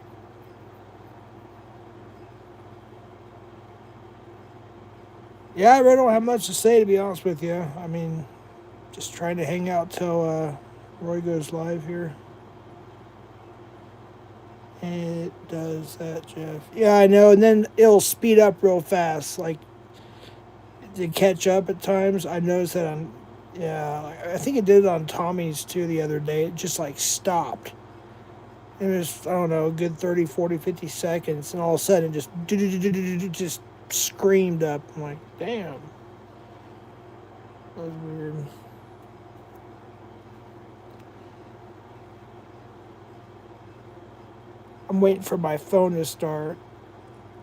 [SPEAKER 1] Yeah, I really don't have much to say, to be honest with you. I mean, just trying to hang out till Roy goes live here. It does that, Jeff. Yeah, I know. And then it'll speed up real fast, like to catch up at times. I noticed that on, yeah, I think it did on Tommy's too the other day. It just like stopped. It was, I don't know, a good 30, 40, 50 seconds. And all of a sudden it just screamed up. I'm like, damn. That was weird. I'm waiting for my phone to start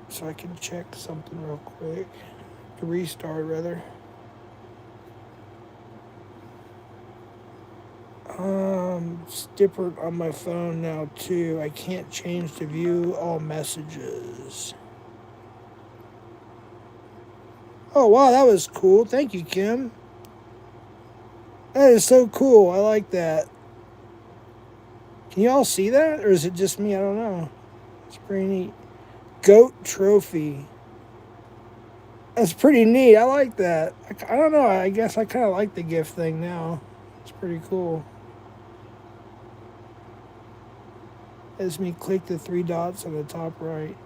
[SPEAKER 1] so I can check something real quick. To restart, rather. It's different on my phone now, too. I can't change to view all messages. Oh, wow, that was cool. Thank you, Kim. That is so cool. I like that. Can you all see that? Or is it just me? I don't know. It's pretty neat. Goat trophy. That's pretty neat. I like that. I don't know. I guess I kind of like the gift thing now. It's pretty cool. As me click the three dots on the top right.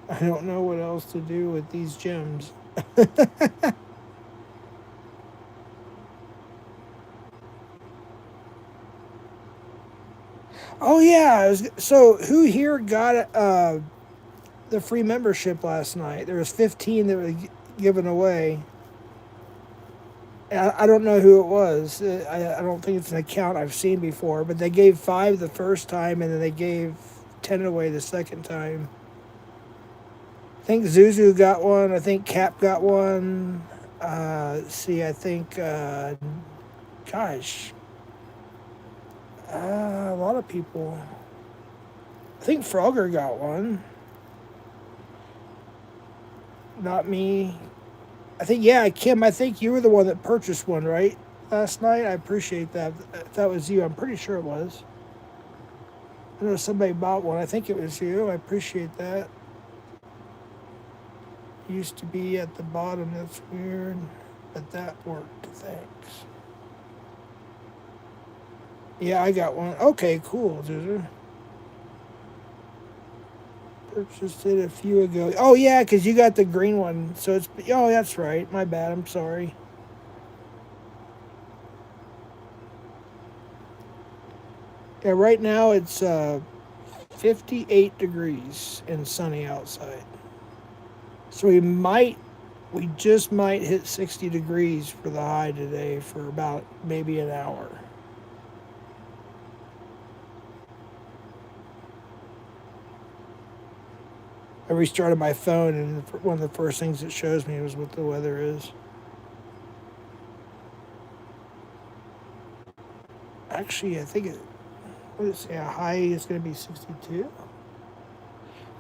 [SPEAKER 1] I don't know what else to do with these gems. Oh yeah, so who here got the free membership last night? There was 15 that were given away. I don't know who it was. I don't think it's an account I've seen before, but they gave 5 the first time and then they gave 10 away the second time. I think Zuzu got one. I think Cap got one. See, I think, gosh, a lot of people. I think Frogger got one. Not me. I think, yeah, Kim, I think you were the one that purchased one, right? Last night? I appreciate that. If that was you, I'm pretty sure it was. I know somebody bought one. I think it was you. I appreciate that. Used to be at the bottom. That's weird. But that worked. Thanks. Yeah, I got one. Okay, cool, Zuzu. Purchased it a few ago. Oh, yeah, because you got the green one. So it's... Oh, that's right. My bad. I'm sorry. Yeah, right now it's 58 degrees and sunny outside. So we just might hit 60 degrees for the high today for about maybe an hour. I restarted my phone, and one of the first things it shows me was what the weather is. Actually, I think what did it say? A high is going to be 62.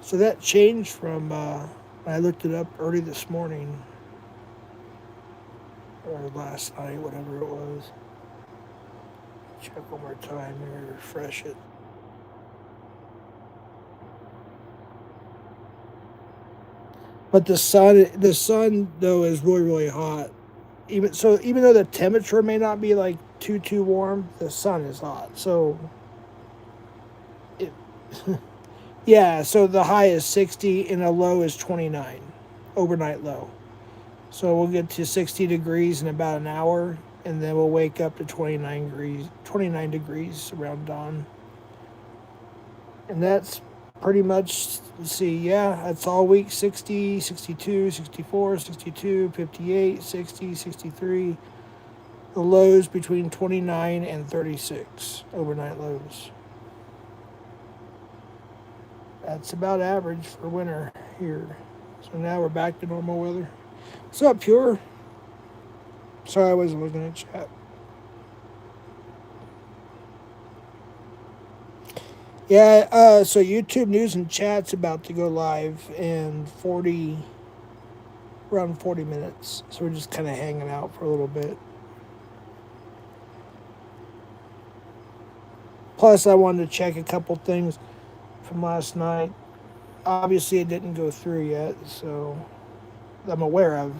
[SPEAKER 1] So that changed from when I looked it up early this morning or last night, whatever it was. Check one more time and refresh it. But the sun though is really really hot. Even though the temperature may not be like too warm, the sun is hot. So it yeah. So the high is 60 and the low is 29, overnight low. So we'll get to 60 degrees in about an hour, and then we'll wake up to 29 degrees around dawn. And that's pretty much, let's see, yeah, that's all week 60, 62, 64, 62, 58, 60, 63. The lows between 29 and 36, overnight lows. That's about average for winter here. So now we're back to normal weather. What's up, Pure? Sorry, I wasn't looking at chat. Yeah, so YouTube News and Chat's about to go live in around 40 minutes. So we're just kind of hanging out for a little bit. Plus, I wanted to check a couple things from last night. Obviously, it didn't go through yet, so I'm aware of.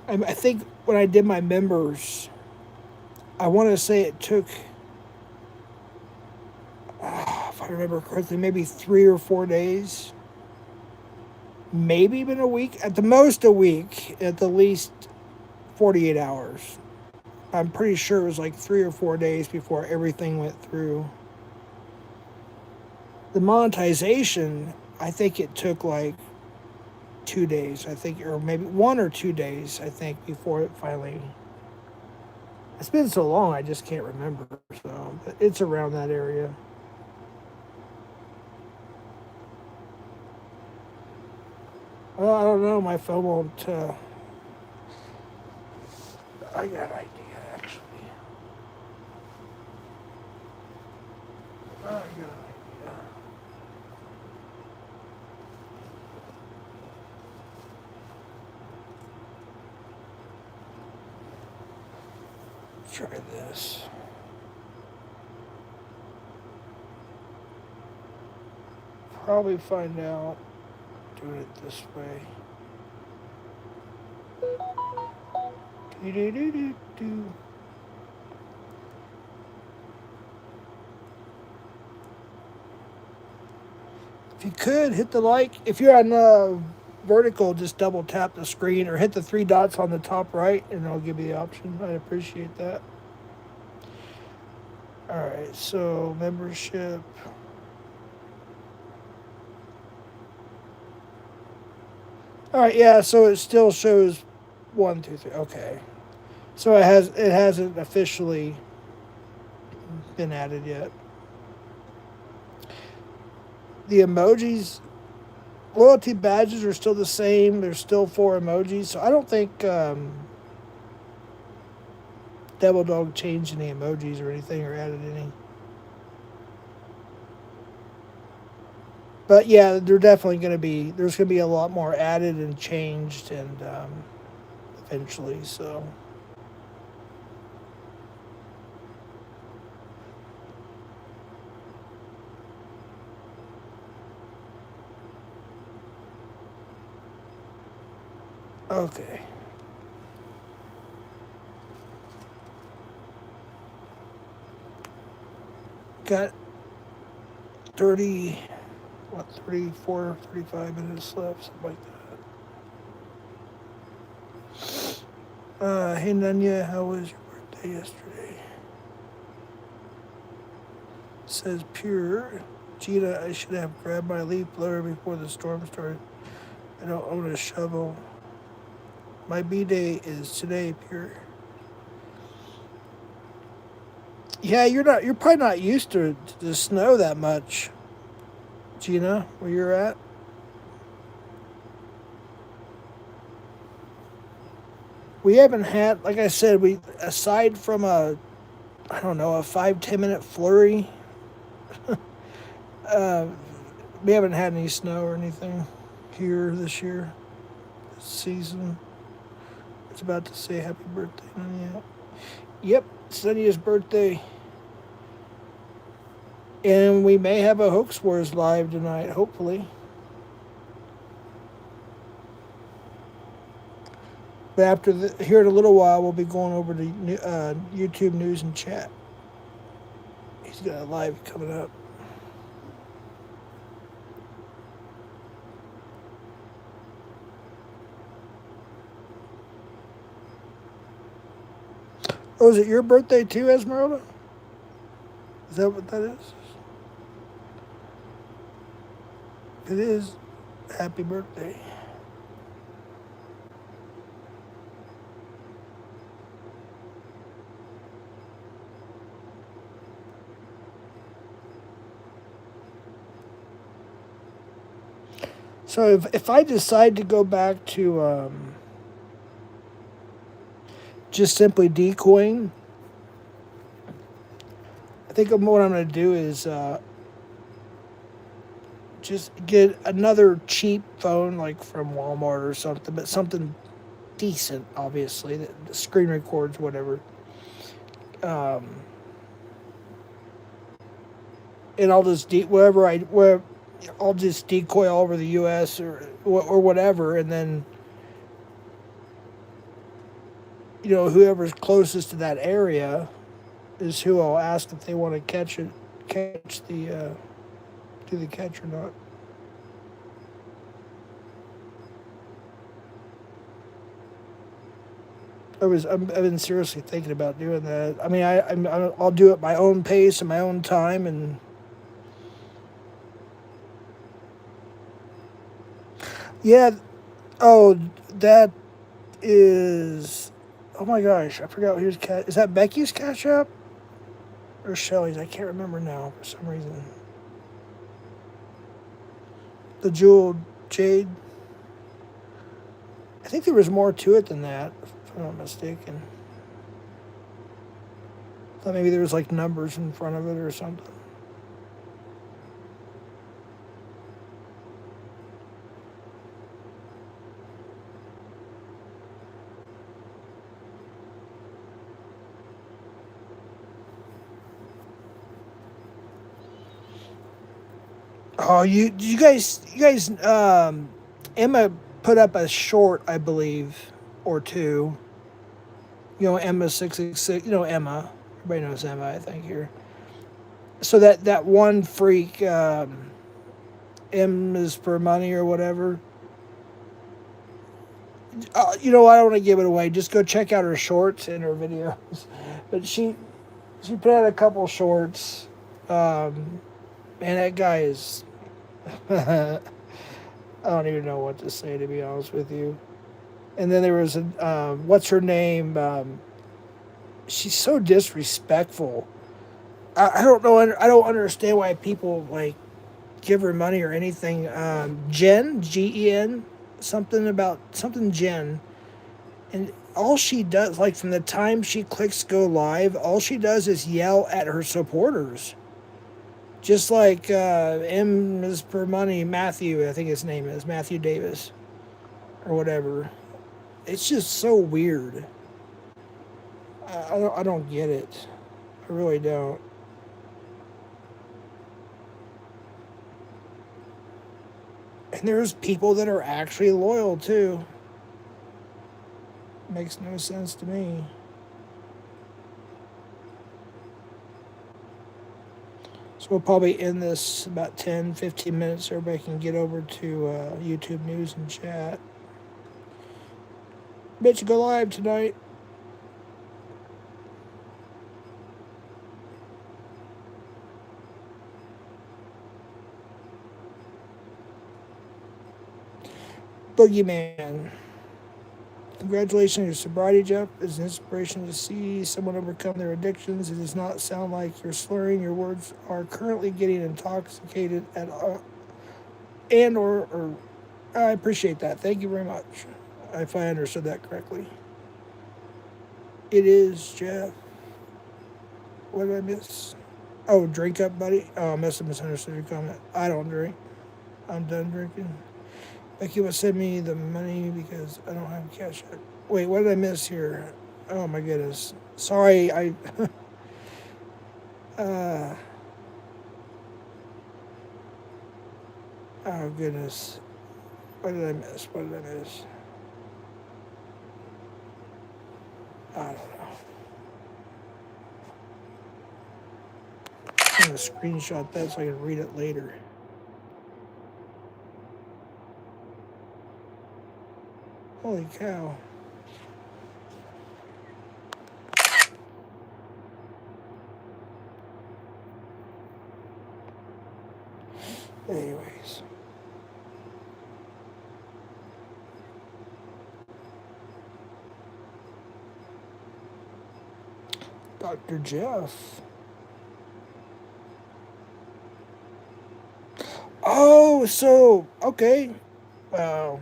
[SPEAKER 1] I think when I did my members, I want to say it took, if I remember correctly, maybe 3 or 4 days. Maybe even a week. At the most, a week. At the least, 48 hours. I'm pretty sure it was like 3 or 4 days before everything went through. The monetization, I think it took like 2 days, I think, or maybe 1 or 2 days, I think, before it finally. It's been so long, I just can't remember. So it's around that area. Well, I don't know. My phone won't. I got an idea, actually. I got an idea. Try this. Probably find out doing it this way. Do. If you could hit the like, if you're on vertical, just double tap the screen or hit the 3 dots on the top right, and I'll give you the option. I'd appreciate that. All right, so membership. All right, yeah. So it still shows 1, 2, 3. Okay, so it hasn't officially been added yet. The emojis, loyalty badges are still the same. There's still 4 emojis, so I don't think Devil Dog changed any emojis or anything or added any. But yeah, there's going to be a lot more added and changed and eventually. So okay. Got 34, 35 minutes left, something like that. Hey Nanya, how was your birthday yesterday? Says Pure. Gina, I should have grabbed my leaf blower before the storm started. I don't own a shovel. My B-day is today, Pure. Yeah, you're probably not used to the snow that much, Gina, where you're at. We haven't had, like I said, we aside from I don't know, a 5-10 minute flurry, uh, we haven't had any snow or anything here this year, this season. It's about to say happy birthday, Nanya. Yep, it's Nanya's birthday. And we may have a Hoax Wars live tonight, hopefully. But here in a little while, we'll be going over to YouTube News and Chat. He's got a live coming up. Oh, is it your birthday too, Esmeralda? Is that what that is? It is. Happy birthday. So if I decide to go back to just simply decoying, I think what I'm going to do is just get another cheap phone, like from Walmart or something, but something decent, obviously, that screen records, whatever. And I'll just I'll just decoy all over the U.S. or whatever, and then whoever's closest to that area is who I'll ask if they want to do the catch or not. I've been seriously thinking about doing that. I mean, I'll do it at my own pace and my own time, and yeah. Oh, that is. Oh my gosh, I forgot whose cat. Is that Becky's Cash App or Shelly's? I can't remember now for some reason. The Jewel Jade. I think there was more to it than that, if I'm not mistaken. I thought maybe there was like numbers in front of it or something. Oh, you guys, Emma put up a short, I believe, or two. Emma 666. Emma. Everybody knows Emma, I think here. So that one freak, M is for money or whatever. I don't want to give it away. Just go check out her shorts and her videos. But she put out a couple shorts, and that guy is. I don't even know what to say, to be honest with you. And then there was what's her name? She's so disrespectful. I don't know. I don't understand why people like give her money or anything. Jen, Gen, something Jen, and all she does, like from the time she clicks go live, all she does is yell at her supporters. Just like M is for money, Matthew, I think his name is Matthew Davis, or whatever. It's just so weird. I don't get it. I really don't. And there's people that are actually loyal too. Makes no sense to me. So we'll probably end this about 10-15 minutes so everybody can get over to YouTube News and Chat. Bet you go live tonight. Boogeyman. Congratulations on your sobriety, Jeff. It's an inspiration to see someone overcome their addictions. It does not sound like you're slurring. Your words are currently getting intoxicated at and or I appreciate that. Thank you very much. If I understood that correctly. It is, Jeff. What did I miss? Oh, drink up, buddy. Oh, I must have misunderstood your comment. I don't drink. I'm done drinking. Becky will send me the money because I don't have cash yet. Wait, what did I miss here? Oh my goodness. Sorry, I. uh, oh goodness. What did I miss? What did I miss? I don't know. I'm gonna screenshot that so I can read it later. Holy cow. Anyways. Dr. Jeff. Oh, so, okay. Wow.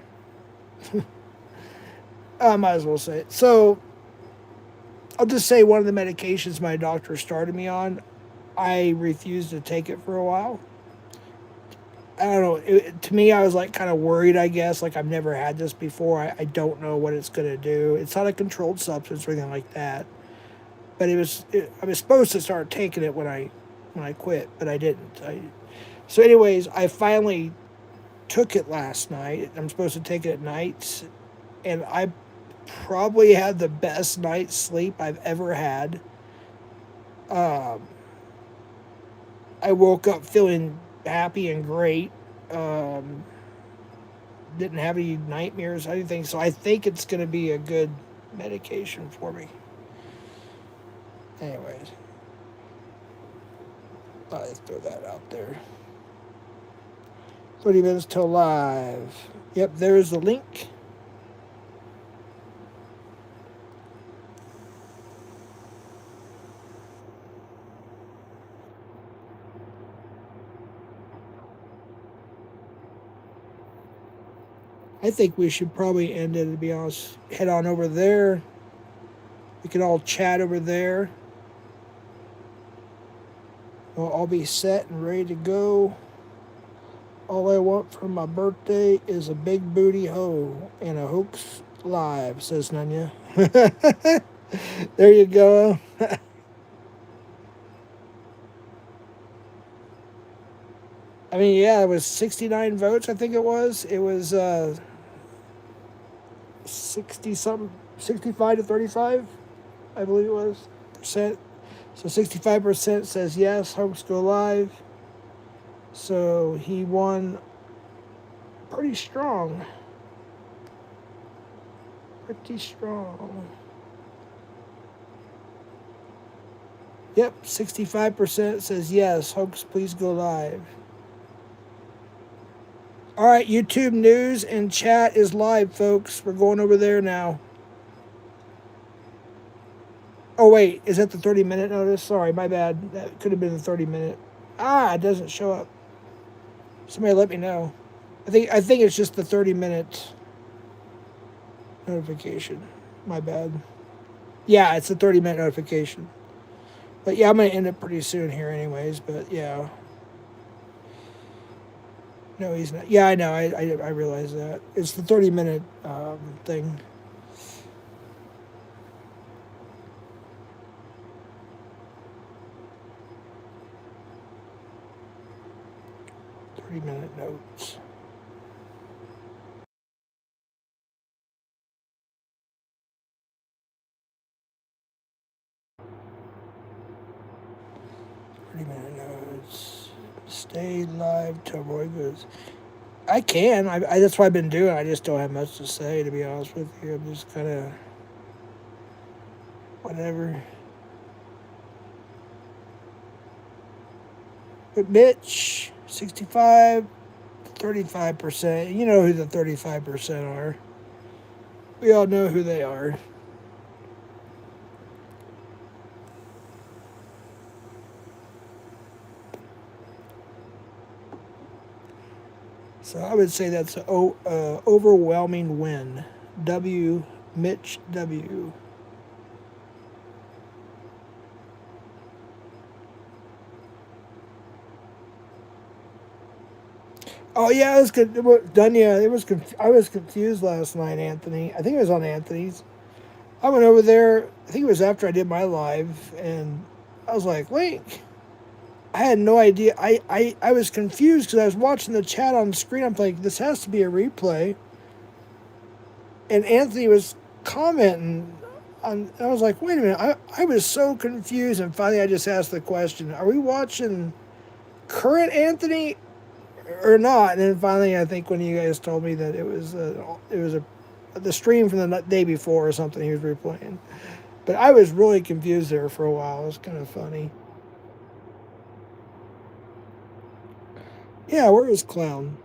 [SPEAKER 1] I might as well say it. So, I'll just say one of the medications my doctor started me on, I refused to take it for a while. I don't know. To me, I was like kind of worried, I guess. Like, I've never had this before. I don't know what it's going to do. It's not a controlled substance or anything like that. But I was supposed to start taking it when I quit, but I didn't. So, anyways, I finally took it last night. I'm supposed to take it at night, and I probably had the best night's sleep I've ever had. Um, I woke up feeling happy and great. Um, didn't have any nightmares or anything, so I think it's going to be a good medication for me. Anyways, I'll throw that out there. 30 minutes till live. Yep, there's the link. I think we should probably end it, to be honest. Head on over there. We can all chat over there. We'll all be set and ready to go. All I want for my birthday is a big booty hoe and a hoax live, says Nanya. There you go. I mean, yeah, it was 69 votes, I think it was. It was 60 something, 65 to 35, I believe it was, percent. So 65% says yes, hoax go live. So he won pretty strong. Pretty strong. Yep, 65% says yes, hoax please go live. All right, YouTube news and chat is live, folks. We're going over there now. Oh, wait, is that the 30-minute notice? Sorry, my bad. That could have been the 30-minute. Ah, it doesn't show up. Somebody let me know. I think it's just the 30-minute notification. My bad. Yeah, it's a 30-minute notification. But yeah, I'm going to end it pretty soon here anyways, but yeah. No, he's not. Yeah, I know. I realize that. It's the 30-minute thing. Minute notes. Minute notes. Stay live till Roy goes. I can. I that's what I've been doing. I just don't have much to say, to be honest with you. I'm just kind of whatever. But Mitch, 65, 35%. You know who the 35% are. We all know who they are. So I would say that's an overwhelming win. W. Mitch W. Oh yeah, it was good. Done. Yeah, it was. I was confused last night, Anthony. I think it was on Anthony's. I went over there. I think it was after I did my live, and I was like, "Wait." I had no idea. I was confused because I was watching the chat on the screen. I'm like, "This has to be a replay." And Anthony was commenting on. I was like, "Wait a minute." I was so confused, and finally, I just asked the question: "Are we watching current Anthony or not?" And then finally, I think when you guys told me that it was a the stream from the day before or something he was replaying. But I was really confused there for a while. It was kind of funny. Yeah, where is Clown?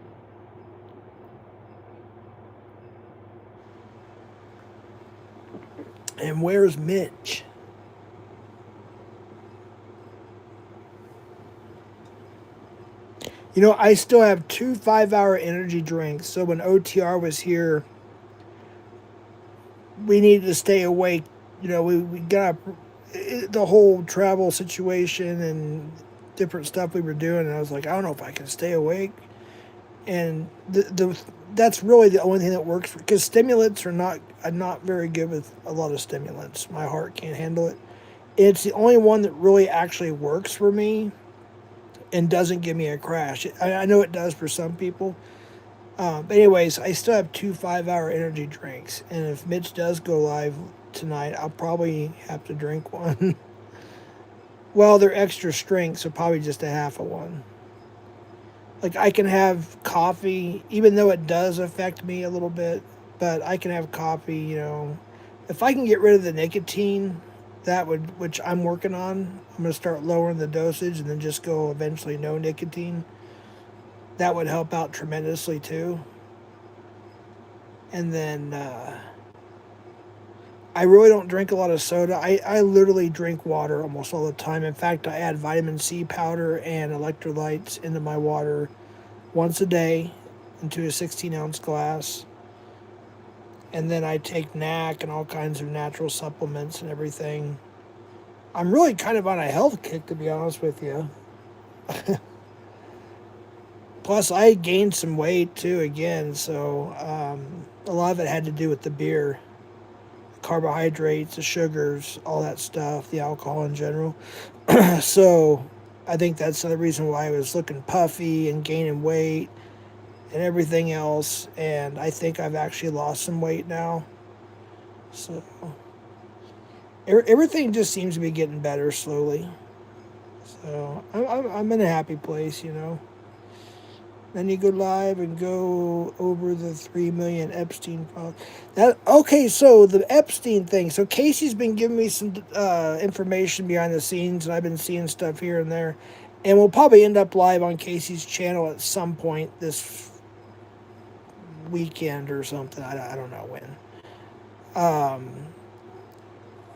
[SPEAKER 1] And where's Mitch? You know, I still have 2 5-hour energy drinks. So when OTR was here, we needed to stay awake. You know, we got the whole travel situation and different stuff we were doing. And I was like, I don't know if I can stay awake. And the that's really the only thing that works because stimulants are not. I'm not very good with a lot of stimulants. My heart can't handle it. It's the only one that really actually works for me and doesn't give me a crash. I know it does for some people. But anyways, I still have 2 5-hour energy drinks, and if Mitch does go live tonight, I'll probably have to drink one. Well, they're extra strength, so probably just a half of one. Like I can have coffee, even though it does affect me a little bit, but I can have coffee, you know. If I can get rid of the nicotine, that would, which I'm working on, I'm going to start lowering the dosage and then just go eventually no nicotine. That would help out tremendously too. And then I really don't drink a lot of soda. I literally drink water almost all the time. In fact, I add vitamin C powder and electrolytes into my water once a day into a 16-ounce glass. And then I take NAC and all kinds of natural supplements and everything. I'm really kind of on a health kick, to be honest with you. Plus, I gained some weight too again, so a lot of it had to do with the beer, the carbohydrates, the sugars, all that stuff, the alcohol in general. So I think that's the reason why I was looking puffy and gaining weight and everything else. And I think I've actually lost some weight now. So everything just seems to be getting better slowly. So I'm in a happy place, you know. Then you go live and go over the 3 million Epstein files. That okay? So the Epstein thing. So Casey's been giving me some information behind the scenes, and I've been seeing stuff here and there. And we'll probably end up live on Casey's channel at some point this weekend or something. I don't know when.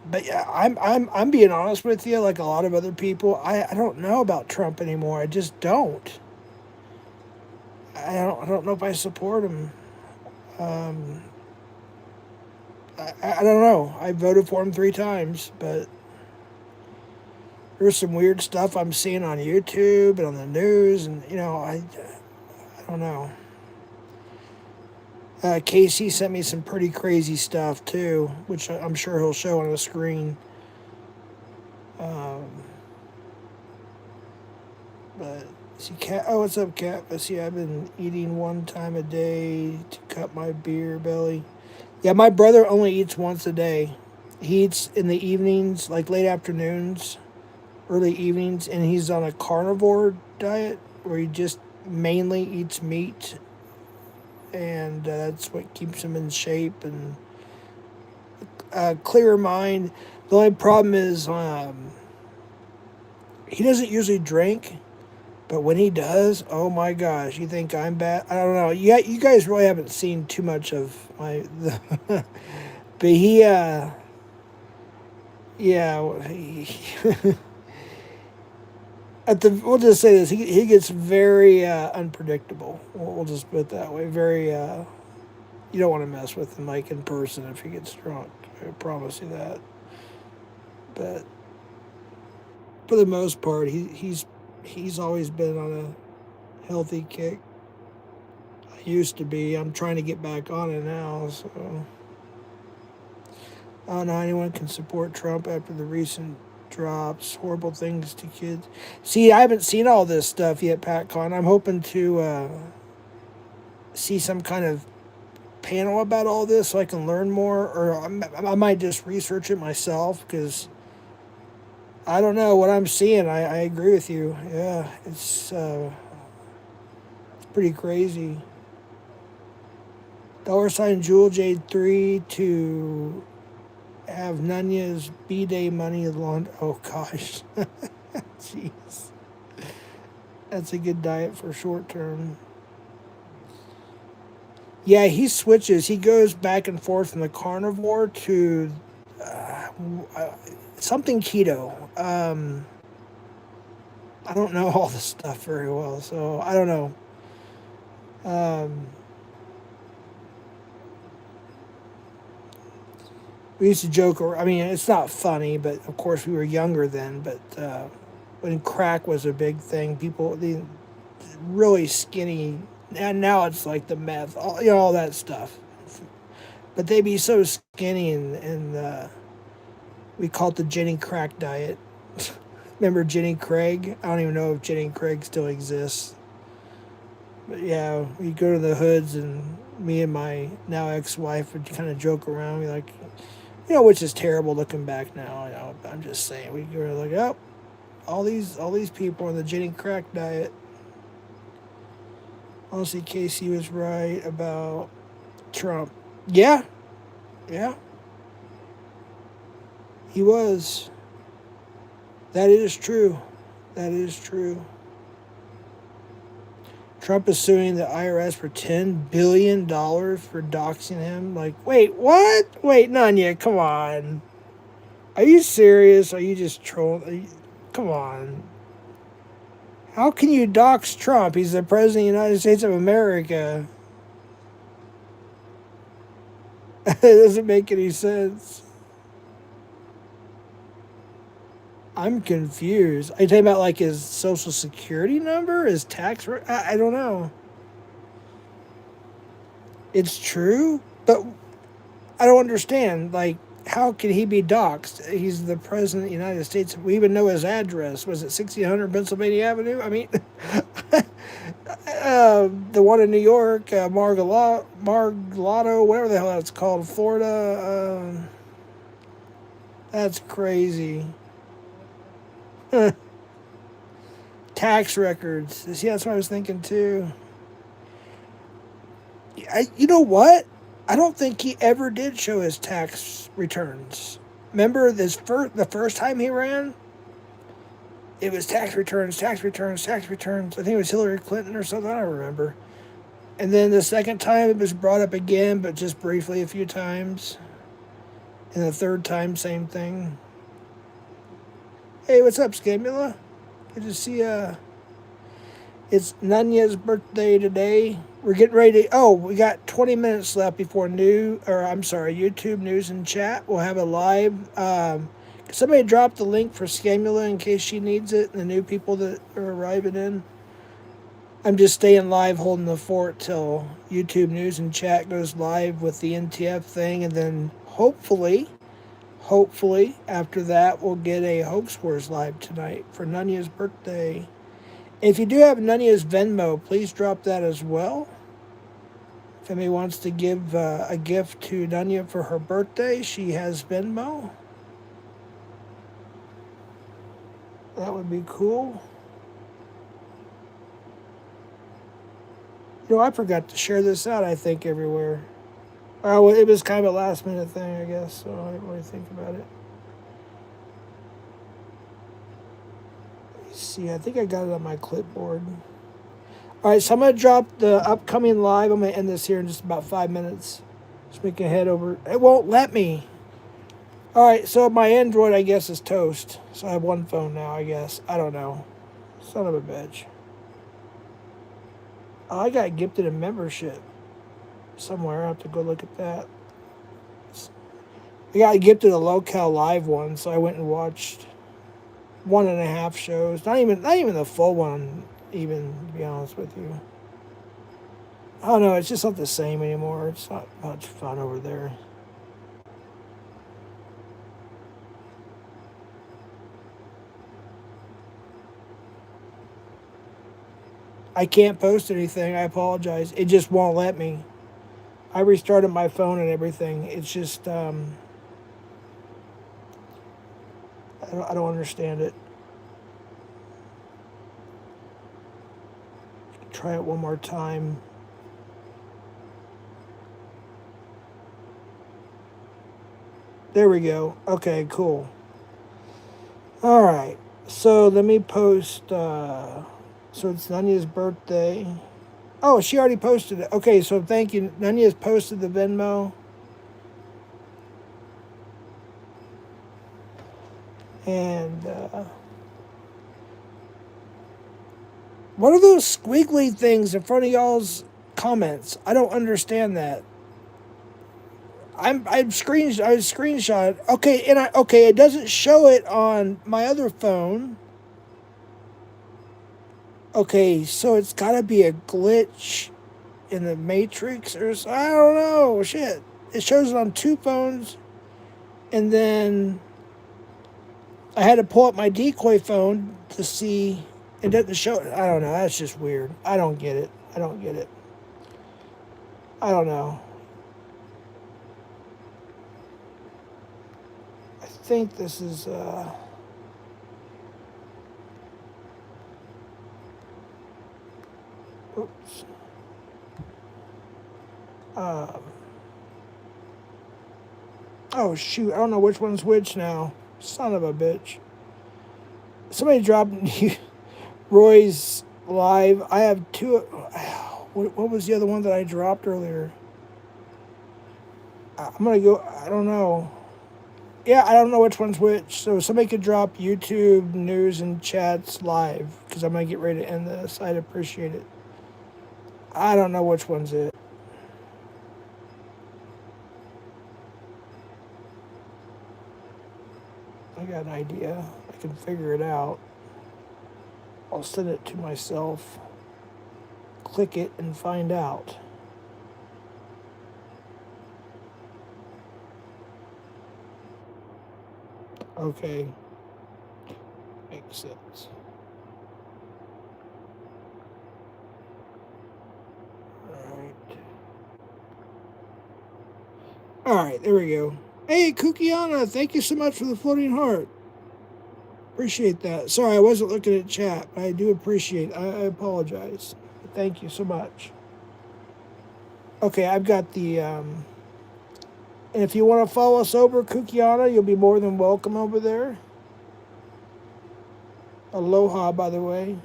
[SPEAKER 1] But yeah, I'm being honest with you. Like a lot of other people, I don't know about Trump anymore. I just don't. I don't know if I support him. Um, I don't know. I voted for him 3 times, but there's some weird stuff I'm seeing on YouTube and on the news, and you know, I don't know. Casey sent me some pretty crazy stuff too, which I'm sure he'll show on the screen. But see, Cat. Oh, what's up, Cat? But see, I've been eating 1 time a day to cut my beer belly. Yeah, my brother only eats once a day. He eats in the evenings, like late afternoons, early evenings, and he's on a carnivore diet where he just mainly eats meat, and that's what keeps him in shape and clearer mind. The only problem is he doesn't usually drink, But when he does, oh my gosh, you think I'm bad? I don't know. You guys really haven't seen too much of but he, yeah, we'll just say this: he gets very unpredictable. We'll just put it that way. Very, you don't want to mess with him like in person if he gets drunk. I promise you that. But for the most part, he's always been on a healthy kick. I used to be. I'm trying to get back on it now. So I don't know how anyone can support Trump after the recent drops, horrible things to kids. See, I haven't seen all this stuff yet, PatCon. I'm hoping to see some kind of panel about all this so I can learn more, or I might just research it myself because I don't know what I'm seeing. I agree with you. Yeah, it's pretty crazy. $ Jewel Jade 3 to have Nunya's B-Day money laundered. Oh gosh. Jeez. That's a good diet for short term. Yeah, he switches. He goes back and forth from the carnivore to something keto. I don't know all this stuff very well, so I don't know. Um, we used to joke, or I mean, it's not funny, but of course we were younger then. But when crack was a big thing, the really skinny, and now it's like the meth, all that stuff. But they'd be so skinny, and we called it the Jenny Crack diet. Remember Jenny Craig? I don't even know if Jenny Craig still exists. But yeah, we'd go to the hoods, and me and my now ex-wife would kind of joke around. We like, which is terrible looking back now. I'm just saying. We were like, oh, all these people on the Jenny Crack diet. Honestly, Casey was right about Trump. Yeah, yeah, he was. That is true. That is true. Trump is suing the IRS for $10 billion for doxing him. Like, wait, what? Wait, Nunya, come on. Are you serious? Are you just trolling? Come on. How can you dox Trump? He's the president of the United States of America. It doesn't make any sense. I'm confused. Are you talking about like his social security number, his tax? I don't know. It's true, but I don't understand. Like, how can he be doxxed? He's the president of the United States. We even know his address. Was it 1600 Pennsylvania Avenue? I mean, the one in New York, Margalato, whatever the hell that's called, Florida. That's crazy. Tax records. See, that's what I was thinking too. You know what? I don't think he ever did show his tax returns. Remember the first time he ran? It was tax returns, tax returns, tax returns. I think it was Hillary Clinton or something. I don't remember. And then the second time it was brought up again, but just briefly a few times. And the third time, same thing. Hey, what's up, Scamula? Good to see it's Nunya's birthday today. We're getting ready to. We got 20 minutes left before YouTube news and chat. We'll have a live. Somebody drop the link for Scamula in case she needs it. And the new people that are arriving in. I'm just staying live, holding the fort till YouTube news and chat goes live with the NTF thing, and then hopefully, after that, we'll get a Hoax Wars live tonight for Nunya's birthday. If you do have Nunya's Venmo, please drop that as well. If anybody wants to give a gift to Nunya for her birthday, she has Venmo. That would be cool. I forgot to share this out, I think, everywhere. Oh, well, it was kind of a last minute thing, I guess, so I didn't really think about it. See, I think I got it on my clipboard. All right, so I'm going to drop the upcoming live. I'm going to end this here in just about 5 minutes. Just make a head over. It won't let me. All right, so my Android, I guess, is toast. So I have one phone now, I guess. I don't know. Son of a bitch. Oh, I got gifted a membership somewhere. I have to go look at that. I got gifted a Locale Live one, so I went and watched 1.5 shows. Not even the full one, even, to be honest with you. I don't know, it's just not the same anymore. It's not much fun over there. I can't post anything. I apologize. It just won't let me. I restarted my phone and everything. It's just, I don't understand it. Try it one more time. There we go. Okay, cool. All right. So let me post. So it's Nanya's birthday. Oh, she already posted it. Okay, so thank you. Nanya's posted the Venmo. And what are those squiggly things in front of y'all's comments? I don't understand that. I screenshot. Okay, and it doesn't show it on my other phone. Okay, so it's got to be a glitch in the Matrix or I don't know. Shit, it shows it on 2 phones, and then I had to pull up my decoy phone to see. It doesn't show it. I don't know. That's just weird. I don't get it. I don't know. I think this is. Oops. Oh shoot! I don't know which one's which now. Son of a bitch. Somebody dropped Roy's live. I have 2. What was the other one that I dropped earlier? I'm gonna go. I don't know. Yeah, I don't know which one's which. So somebody could drop YouTube news and chats live because I'm gonna get ready to end this. I'd appreciate it. I don't know which one's it. I got an idea. I can figure it out. I'll send it to myself. Click it and find out. Okay. Makes sense. Alright, there we go. Hey, Kukiana, thank you so much for the floating heart. Appreciate that. Sorry, I wasn't looking at chat, but I do appreciate it. I apologize. Thank you so much. Okay, I've got the... And if you want to follow us over, Kukiana, you'll be more than welcome over there. Aloha, by the way.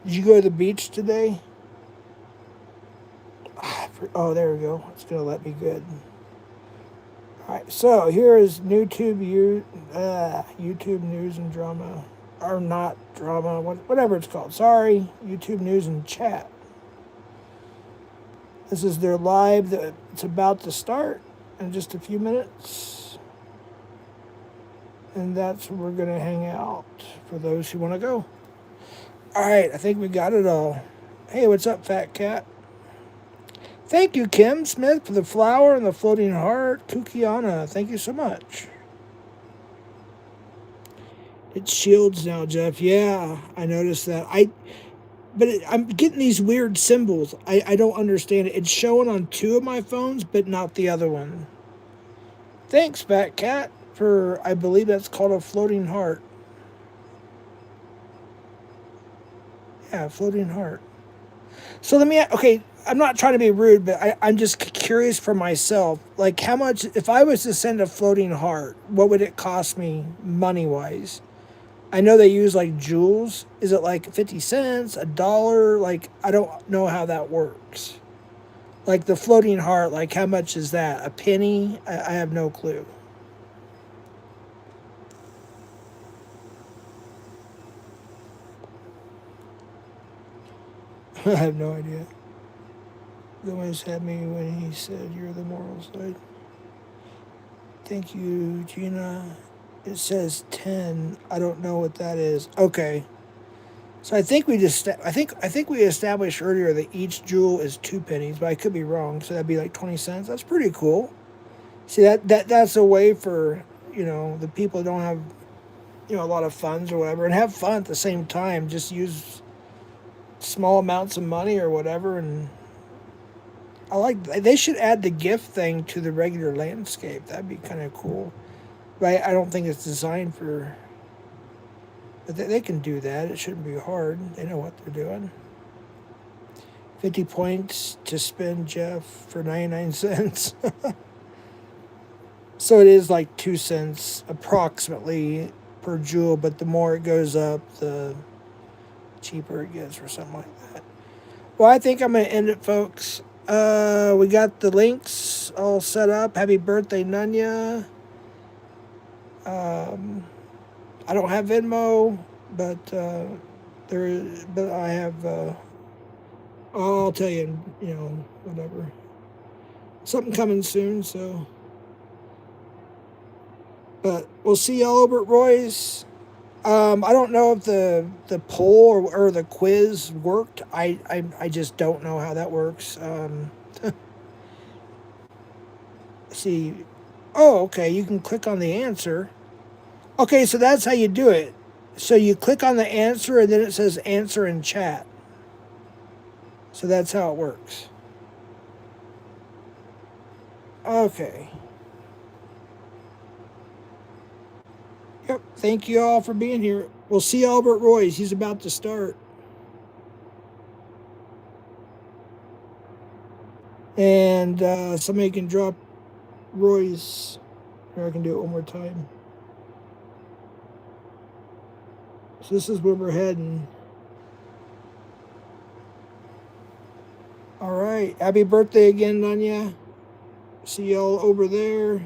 [SPEAKER 1] Did you go to the beach today? Oh, there we go. It's going to let me good. Alright, so here is YouTube news and drama. Or not drama, whatever it's called. Sorry, YouTube news and chat. This is their live that it's about to start in just a few minutes. And that's where we're going to hang out for those who want to go. Alright, I think we got it all. Hey, what's up, Fat Cat? Thank you, Kim Smith, for the flower and the floating heart. Kukiana, thank you so much. It shields now, Jeff. Yeah, I noticed that. I'm getting these weird symbols. I don't understand it. It's showing on 2 of my phones, but not the other one. Thanks, Fat Cat, for, I believe that's called a floating heart. Yeah, floating heart. So let me, okay, I'm not trying to be rude, but I'm just curious for myself. Like, how much, if I was to send a floating heart, what would it cost me money wise? I know they use like jewels. Is it like 50 cents, a dollar? Like, I don't know how that works. Like the floating heart, like how much is that? A penny? I have no clue. I have no idea. The ones had me when he said you're the moral side. Thank you, Gina. It says 10. I don't know what that is. Okay. So I think we established earlier that each jewel is 2 pennies, but I could be wrong. So that'd be like 20 cents. That's pretty cool. See that's a way for, the people who don't have, a lot of funds or whatever, and have fun at the same time. Just use small amounts of money or whatever, and they should add the gift thing to the regular landscape. That'd be kind of cool. But I don't think it's designed for. But they can do that. It shouldn't be hard. They know what they're doing. 50 points to spend, Jeff, for 99 cents. So it is like 2 cents approximately per jewel, but the more it goes up, the cheaper it gets or something like that. Well, I think I'm going to end it, folks. We got the links all set up. Happy birthday, Nunya. I don't have Venmo, but but I have. I'll tell you, whatever. Something coming soon, so. But we'll see y'all over at Roy's. I don't know if the poll or the quiz worked. I just don't know how that works. See. Oh, okay. You can click on the answer. Okay, so that's how you do it. So you click on the answer and then it says answer in chat. So that's how it works. Okay. Yep. Thank you all for being here. We'll see Albert Roy's. He's about to start. And somebody can drop Roy's. Or I can do it one more time. So this is where we're heading. All right. Happy birthday again, Nanya. See y'all over there.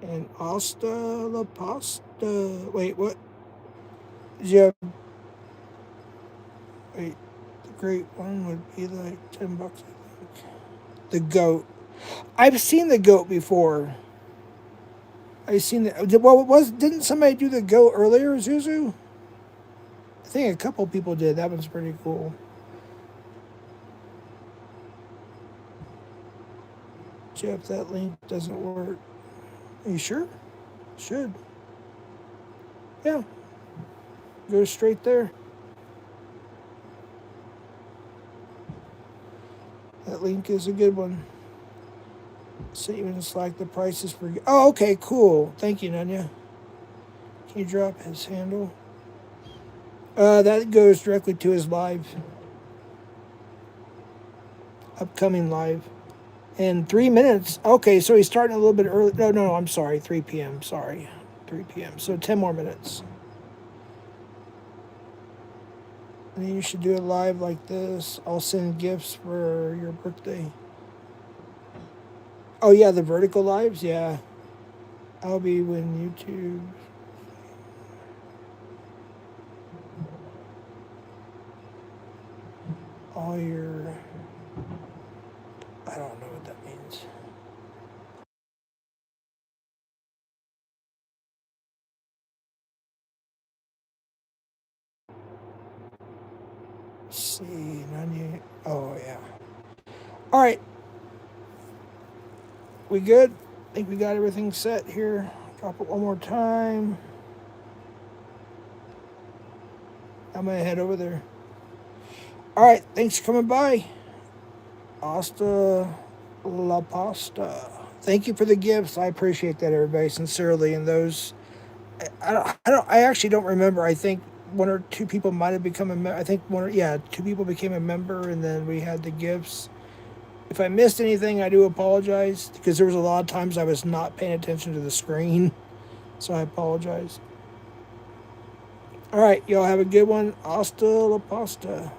[SPEAKER 1] And hasta la pasta. Wait, what? Yeah. Wait, the great one would be like $10, I think. The goat. I've seen the goat before. I've seen the. Well, didn't somebody do the goat earlier, Zuzu? I think a couple people did. That one's pretty cool. Jeff, that link doesn't work. Are you sure? Should. Yeah. Go straight there. That link is a good one. Statements like the prices for. Oh, okay, cool. Thank you, Nanya. Can you drop his handle? That goes directly to his live. Upcoming live. In 3 minutes. Okay, so he's starting a little bit early. No, I'm sorry. 3 p.m. Sorry. 3 p.m. So 10 more minutes. And then you should do it live like this. I'll send gifts for your birthday. Oh, yeah, the vertical lives? Yeah. I'll be when YouTube. All your. I don't know what that means. Let's see, 98. Oh, yeah. All right. We good? I think we got everything set here. Drop it one more time. I'm going to head over there. All right. Thanks for coming by. Hasta la pasta. Thank you for the gifts. I appreciate that, everybody, sincerely. And those, I actually don't remember. I think one or two people might have become a member. I think two people became a member, and then we had the gifts. If I missed anything, I do apologize because there was a lot of times I was not paying attention to the screen, so I apologize. All right, y'all have a good one. Hasta la pasta.